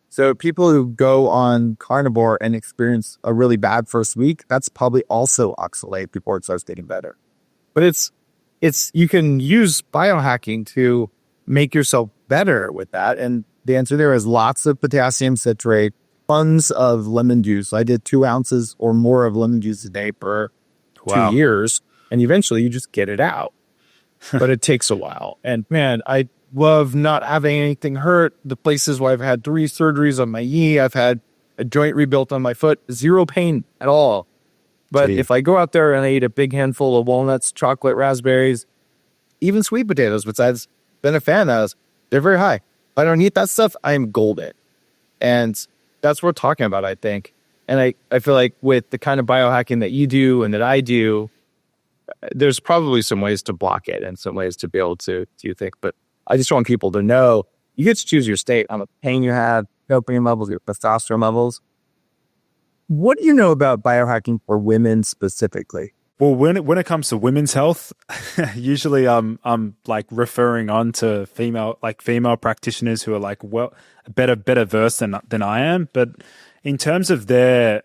So people who go on carnivore and experience a really bad first week, that's probably also oxalate before it starts getting better. But you can use biohacking to make yourself better with that. And the answer there is lots of potassium citrate, tons of lemon juice. I did 2 ounces or more of lemon juice a day for 2 years. And eventually you just get it out. But it takes a while. And man, I love not having anything hurt. The places where I've had 3 surgeries on my knee, I've had a joint rebuilt on my foot, 0 pain at all. But if I go out there and I eat a big handful of walnuts, chocolate, raspberries, even sweet potatoes, which I've been a fan of, they're very high. If I don't eat that stuff, I am golden. And that's what we're talking about, I think. And I feel like with the kind of biohacking that you do and that I do, there's probably some ways to block it and some ways to be able to do things. But I just want people to know you get to choose your state on the pain you have, dopamine levels, your testosterone levels. What do you know about biohacking for women specifically? Well, when it comes to women's health, usually I'm like referring on to female practitioners who are like better versed than I am. But in terms of their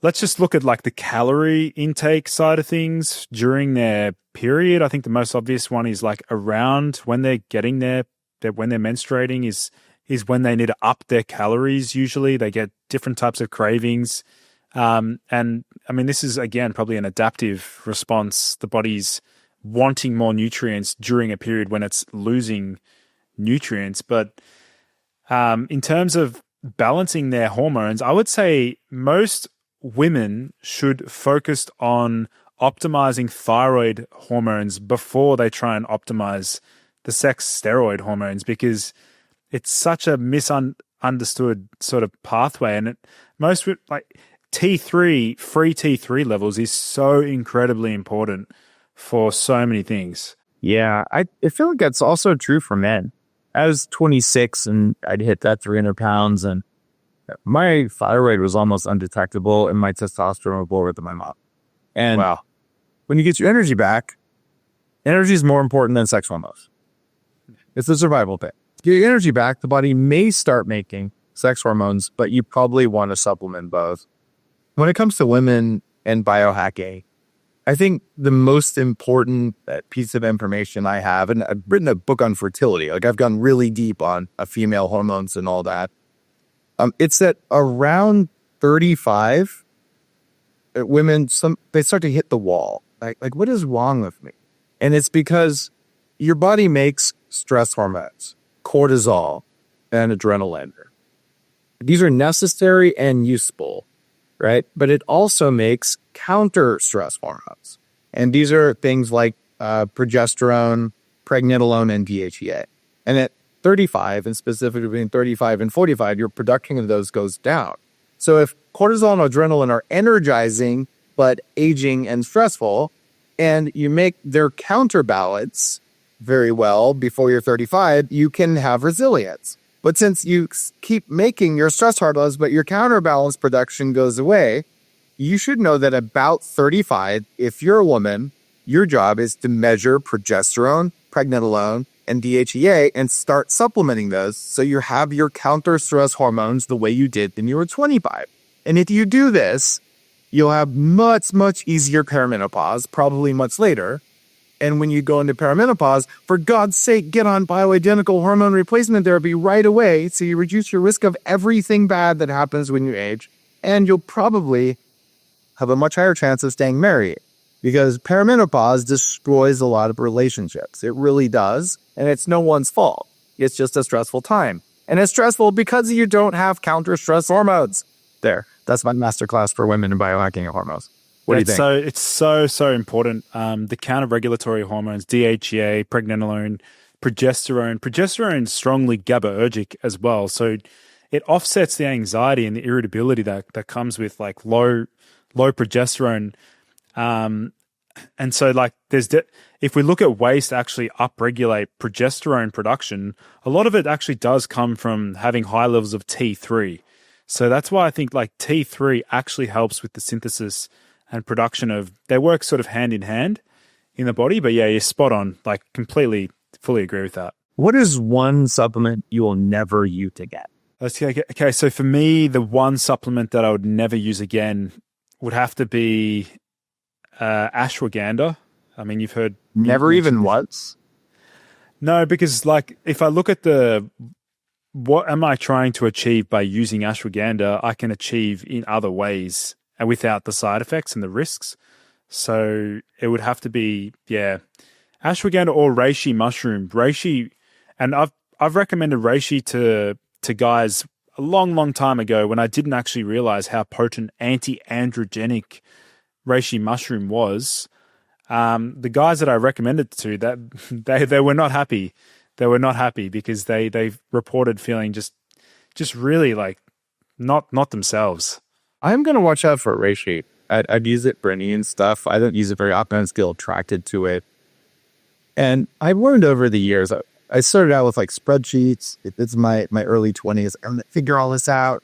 let's just look at like the calorie intake side of things during their period. I think the most obvious one is like around when they're getting when they're menstruating is when they need to up their calories. Usually they get different types of cravings. And I mean, this is again, probably an adaptive response. The body's wanting more nutrients during a period when it's losing nutrients. But in terms of balancing their hormones, I would say most women should focus on optimizing thyroid hormones before they try and optimize the sex steroid hormones, because it's such a misunderstood sort of pathway. And like free T3 levels is so incredibly important for so many things. Yeah, I feel like that's also true for men. I was 26 and I'd hit that 300 pounds and my thyroid was almost undetectable and my testosterone was lower than my mom. And Wow. when you get your energy back, energy is more important than sex hormones. It's a survival thing. To get your energy back, the body may start making sex hormones, but you probably want to supplement both. When it comes to women and biohacking, I think the most important piece of information I have, and I've written a book on fertility, like I've gone really deep on female hormones and all that. It's that around 35, women, they start to hit the wall. Like, what is wrong with me? And it's because your body makes stress hormones, cortisol, and adrenaline. These are necessary and useful, right? But it also makes counter stress hormones. And these are things like progesterone, pregnenolone, and DHEA. And at 35, and specifically between 35 and 45, your production of those goes down. So if cortisol and adrenaline are energizing, but aging and stressful, and you make their counterbalance very well before you're 35, you can have resilience. But since you keep making your stress hormones, but your counterbalance production goes away, you should know that about 35, if you're a woman, your job is to measure progesterone, pregnenolone, and DHEA and start supplementing those so you have your counter stress hormones the way you did when you were 25. And if you do this, you'll have much, much easier perimenopause, probably much later. And when you go into perimenopause, for God's sake, get on bioidentical hormone replacement therapy right away so you reduce your risk of everything bad that happens when you age. And you'll probably have a much higher chance of staying married because perimenopause destroys a lot of relationships. It really does. And it's no one's fault. It's just a stressful time. And it's stressful because you don't have counter-stress hormones. There. That's my masterclass for women in biohacking and hormones. What do you think? It's so important. The counter-regulatory hormones, DHEA, pregnenolone, progesterone. Progesterone is strongly GABAergic as well. So it offsets the anxiety and the irritability that comes with like low progesterone. And so like if we look at ways to actually upregulate progesterone production, a lot of it actually does come from having high levels of T3. So that's why I think like T3 actually helps with the synthesis and production of, they work sort of hand in hand in the body. But yeah, you're spot on, like completely, fully agree with that. What is one supplement you will never use again? Okay, so for me, the one supplement that I would never use again would have to be ashwagandha. I mean, you've heard... Never even once? No, because like if I look at what am I trying to achieve by using ashwagandha, I can achieve in other ways and without the side effects and the risks. So it would have to be, ashwagandha or reishi mushroom. Reishi, and I've recommended reishi to guys a long time ago when I didn't actually realize how potent anti-androgenic reishi mushroom was. The guys that I recommended to, that they were not happy. They were not happy because they reported feeling just really like not themselves. I'm going to watch out for reishi. I'd use it for any and stuff. I don't use it very often. I just get attracted to it. And I've learned over the years, I started out with like spreadsheets. It's my early 20s. I'm going to figure all this out.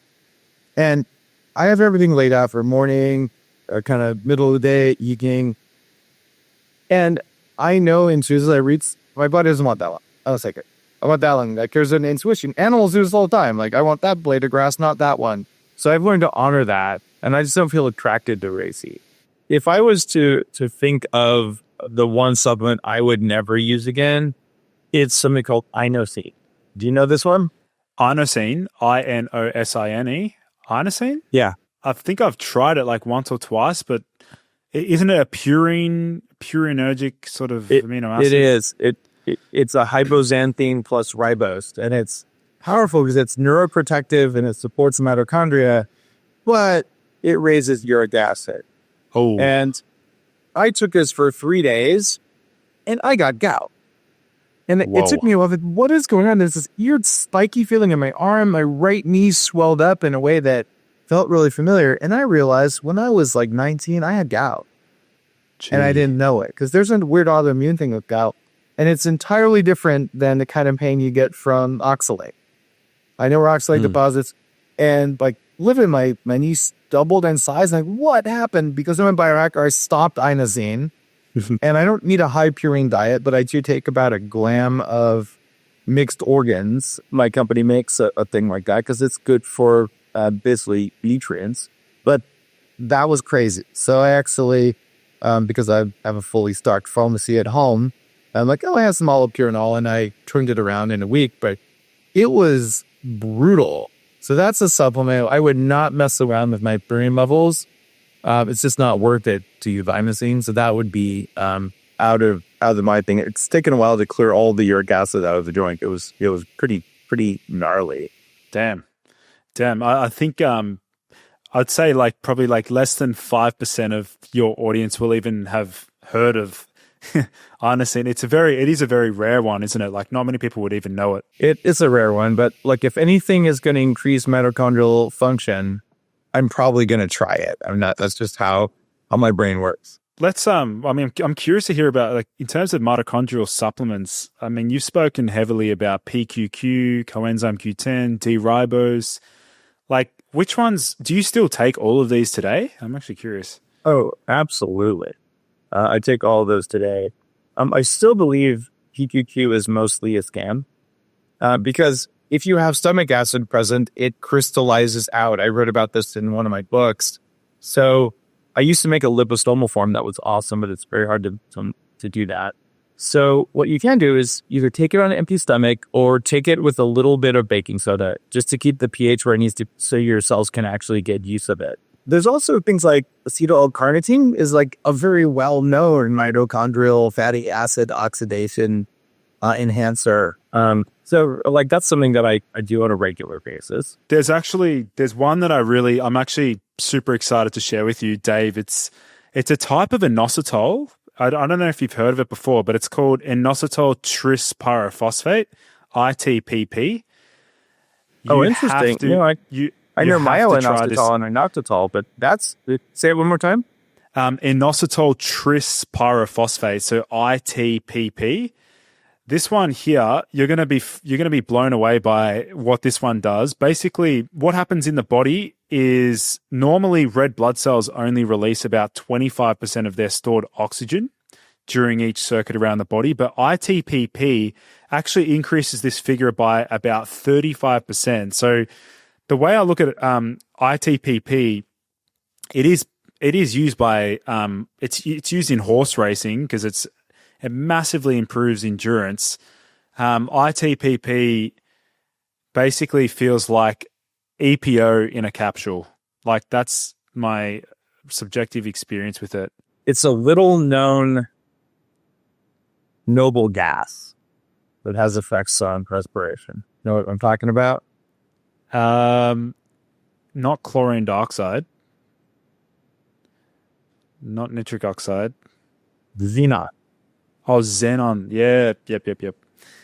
And I have everything laid out for morning, kind of middle of the day, evening. And I know as soon as I reach, my body doesn't want that long. I'll take it. I want that long. Like there's an intuition. Animals do this all the time. Like I want that blade of grass, not that one. So I've learned to honor that. And I just don't feel attracted to reishi. If I was to think of the one supplement I would never use again, it's something called inosine. Do you know this one? Inosine, Inosine, inosine? Yeah. I think I've tried it like once or twice, but isn't it a purinergic sort of amino acid? It is. It's a hypoxanthine plus ribose, and it's powerful because it's neuroprotective and it supports the mitochondria, but it raises uric acid. Oh. And I took this for 3 days, and I got gout. And Whoa. it took me a while. What is going on? There's this weird spiky feeling in my arm. My right knee swelled up in a way that felt really familiar. And I realized when I was like 19, I had gout. And I didn't know it because there's a weird autoimmune thing with gout. And it's entirely different than the kind of pain you get from oxalate. I know oxalate deposits, and like living my knees doubled in size. Like, what happened? Because I'm a biohacker, I stopped inosine. And I don't need a high purine diet, but I do take about a gram of mixed organs. My company makes a thing like that because it's good for basically nutrients. But that was crazy. So I actually, because I have a fully stocked pharmacy at home, I'm like, I have some allopurinol, and I turned it around in a week. But it was brutal. So that's a supplement. I would not mess around with my purine levels. It's just not worth it to use inosine. So that would be out of my thing. It's taken a while to clear all the uric acid out of the joint. It was pretty gnarly. Damn. I think I'd say like probably like less than 5% of your audience will even have heard of inosine. It is a very rare one, isn't it? Like not many people would even know it. It is a rare one, but like if anything is going to increase mitochondrial function, I'm probably going to try it. That's just how my brain works. Let's I'm curious to hear about, like, in terms of mitochondrial supplements. I mean, you've spoken heavily about PQQ, coenzyme Q10, D-ribose. Like, which ones do you still take all of these today? I'm actually curious. Oh, absolutely. I take all of those today. I still believe PQQ is mostly a scam because if you have stomach acid present, it crystallizes out. I wrote about this in one of my books. So I used to make a liposomal form that was awesome, but it's very hard to do that. So what you can do is either take it on an empty stomach or take it with a little bit of baking soda just to keep the pH where it needs to so your cells can actually get use of it. There's also things like acetyl L-carnitine is like a very well-known mitochondrial fatty acid oxidation enhancer. So like that's something that I do on a regular basis. There's one that I'm actually super excited to share with you, Dave. It's a type of inositol. I don't know if you've heard of it before, but it's called inositol tris pyrophosphate, ITPP. Interesting. I know myo-inositol and inositol, but say it one more time. Inositol tris pyrophosphate, so ITPP. This one here, you're going to be blown away by what this one does. Basically, what happens in the body is normally red blood cells only release about 25% of their stored oxygen during each circuit around the body, but ITPP actually increases this figure by about 35%. So the way I look at ITPP, it is used by it's used in horse racing because it massively improves endurance. ITPP basically feels like EPO in a capsule. Like that's my subjective experience with it. It's a little known noble gas that has effects on respiration. You know what I'm talking about? Not chlorine dioxide, not nitric oxide. Xenon. Oh, xenon. Yeah. Yep.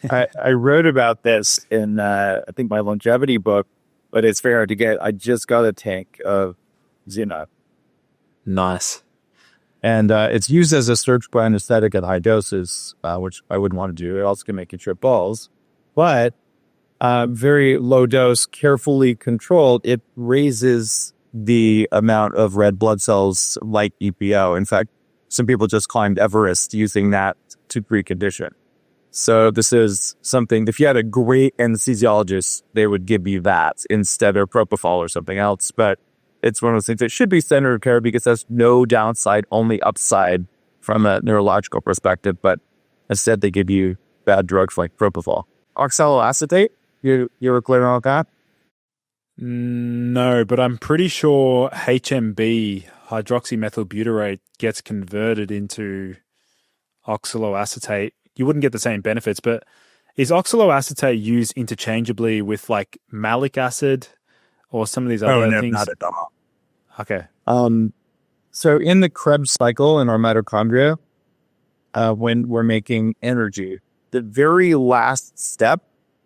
I wrote about this in, I think, my longevity book, but it's very hard to get. I just got a tank of xenon. Nice. And it's used as a surgical anesthetic at high doses, which I wouldn't want to do. It also can make you trip balls. But very low dose, carefully controlled, it raises the amount of red blood cells like EPO. In fact, some people just climbed Everest using that to precondition. So this is something, if you had a great anesthesiologist, they would give you that instead of propofol or something else. But it's one of those things that should be standard of care because there's no downside, only upside from a neurological perspective. But instead, they give you bad drugs like propofol. Oxaloacetate, you were clear on that? No, but I'm pretty sure HMB, hydroxymethylbutyrate, gets converted into oxaloacetate. You wouldn't get the same benefits, but is oxaloacetate used interchangeably with like malic acid or some of these other things? Not at all. Okay. So in the Krebs cycle in our mitochondria, when we're making energy, the very last step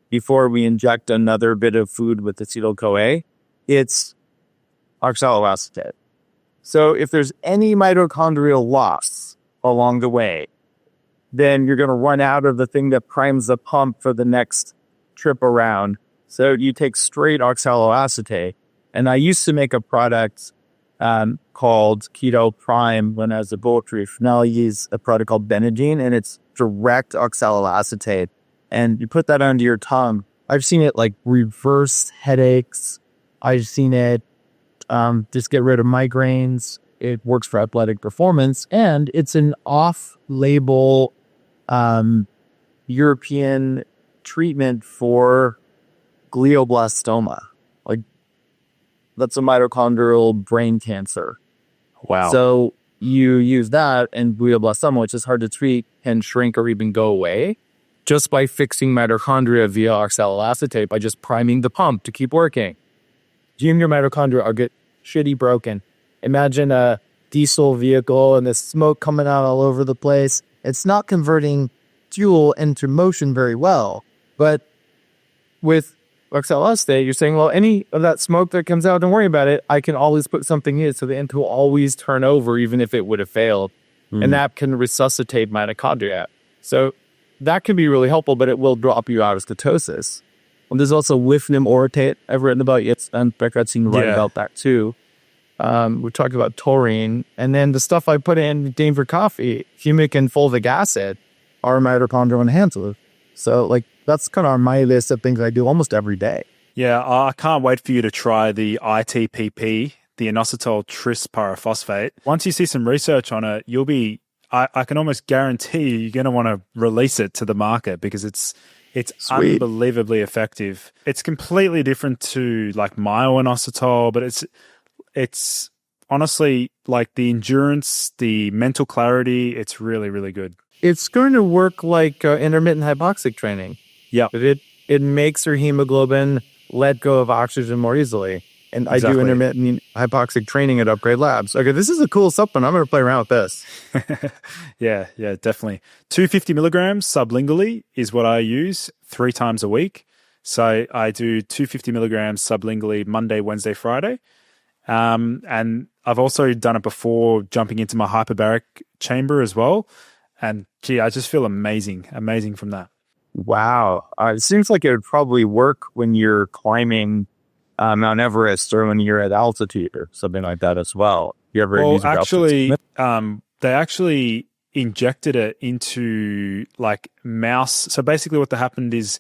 before we inject another bit of food with acetyl-CoA, it's oxaloacetate. So if there's any mitochondrial loss along the way, then you're going to run out of the thing that primes the pump for the next trip around. So you take straight oxaloacetate. And I used to make a product called Keto Prime when I was a bulletproof. Now I use a product called Benadine, and it's direct oxaloacetate. And you put that under your tongue. I've seen it like reverse headaches. I've seen it just get rid of migraines. It works for athletic performance. And it's an off-label European treatment for glioblastoma. Like, that's a mitochondrial brain cancer. Wow. So you use that, and glioblastoma, which is hard to treat, can shrink or even go away just by fixing mitochondria via oxaloacetate, by just priming the pump to keep working. You and your mitochondria are get shitty broken. Imagine a diesel vehicle and the smoke coming out all over the place. It's not converting fuel into motion very well. But with oxaloacetate, you're saying, well, any of that smoke that comes out, don't worry about it. I can always put something in, so the end will always turn over, even if it would have failed. And that can resuscitate mitochondria. So that can be really helpful, but it will drop you out of ketosis. And there's also wifnim orotate I've written about. Yes, and Beckett's seen write about that too. We talked about taurine. And then the stuff I put in Denver coffee, humic and fulvic acid, are mitochondrial enhancers. So like that's kind of on my list of things I do almost every day. Yeah, I can't wait for you to try the ITPP, the inositol tris pyrophosphate. Once you see some research on it, you'll be, I can almost guarantee you're going to want to release it to the market because it's Sweet. Unbelievably effective. It's completely different to like myo-inositol, but it's honestly like the endurance, the mental clarity, it's really, really good. It's going to work like intermittent hypoxic training. Yeah. It makes your hemoglobin let go of oxygen more easily. And Exactly. I do intermittent hypoxic training at Upgrade Labs. Okay, this is a cool supplement. I'm going to play around with this. Yeah, definitely. 250 milligrams sublingually is what I use 3 times a week. So I do 250 milligrams sublingually Monday, Wednesday, Friday. And I've also done it before jumping into my hyperbaric chamber as well. And gee, I just feel amazing from that. Wow. It seems like it would probably work when you're climbing Mount Everest or when you're at altitude or something like that as well. You ever use it for altitude? They actually injected it into like mouse. So basically what happened is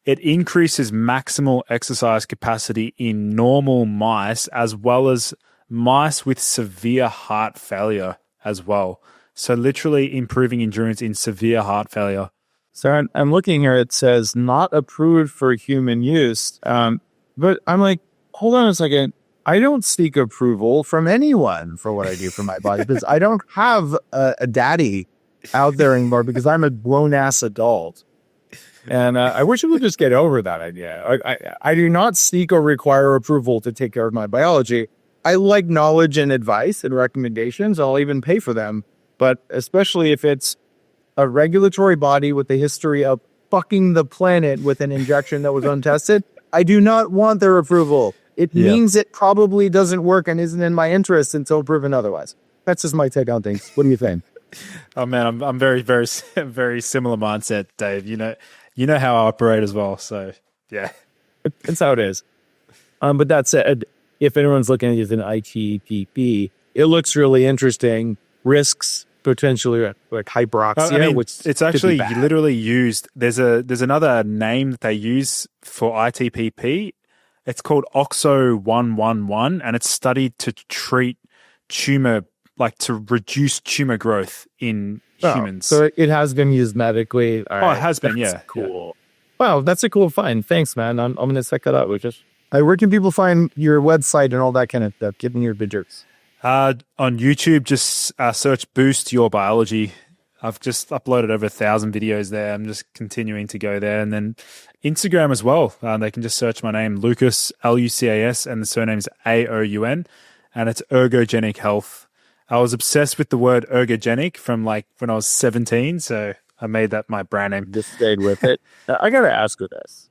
it increases maximal exercise capacity in normal mice as well as mice with severe heart failure as well. So literally improving endurance in severe heart failure. So I'm looking here. It says not approved for human use. But I'm like, hold on a second. I don't seek approval from anyone for what I do for my body because I don't have a daddy out there anymore because I'm a grown-ass adult. And I wish we would just get over that idea. I do not seek or require approval to take care of my biology. I like knowledge and advice and recommendations. I'll even pay for them. But especially if it's a regulatory body with a history of fucking the planet with an injection that was untested, I do not want their approval. It means it probably doesn't work and isn't in my interest until proven otherwise. That's just my take on things. What do you think? Oh man, I'm very, very, very similar mindset, Dave. You know how I operate as well. So yeah, that's how it is. But that said, if anyone's looking at an ITPP, it looks really interesting. Risks potentially like hyperoxia, which it's actually literally used. There's another name that they use for ITPP. It's called OXO 111, and it's studied to treat tumor, like to reduce tumor growth in humans. So it has been used medically. All right. It has been. That's yeah. Cool. Yeah. Wow, that's a cool find. Thanks, man. I'm going to check that out, Lucas. Where can people find your website and all that kind of stuff? Give me your pictures. On YouTube, just search Boost Your Biology. I've just uploaded over 1,000 videos there. I'm just continuing to go there. And then Instagram as well. They can just search my name, Lucas, Lucas, and the surname is Aoun. And it's Ergogenic Health. I was obsessed with the word ergogenic from like when I was 17. So I made that my brand name. Just stayed with it. I got to ask you this.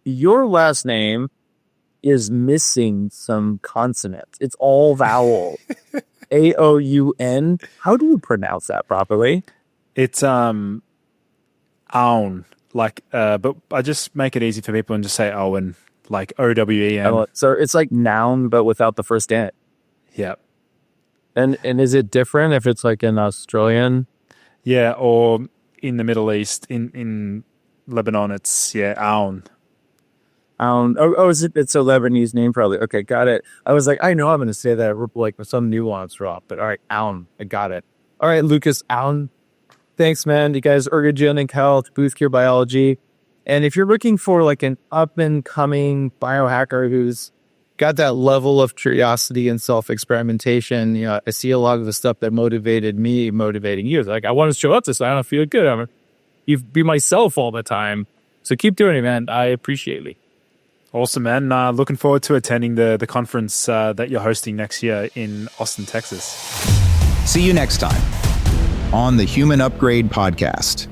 Your last name is missing some consonants. It's all vowel. Aoun. How do you pronounce that properly? It's Aoun. Like, but I just make it easy for people and just say Owen, like Owen. So it's like noun, but without the first N. Yeah. And is it different if it's like an Australian? Yeah, or in the Middle East, in Lebanon, it's Aoun. Aoun. Oh, is it? It's a Lebanese name, probably. Okay, got it. I was like, I know I'm going to say that like with some nuance drop, but all right, Aoun. I got it. All right, Lucas Aoun. Thanks, man. You guys, Ergogenic Health, Booth Cure Biology. And if you're looking for like an up and coming biohacker who's got that level of curiosity and self-experimentation, you know, I see a lot of the stuff that motivated me, motivating you. It's like, I want to show up this. I don't feel good. You be myself all the time. So keep doing it, man. I appreciate it. Awesome, man. Looking forward to attending the conference that you're hosting next year in Austin, Texas. See you next time on the Human Upgrade Podcast.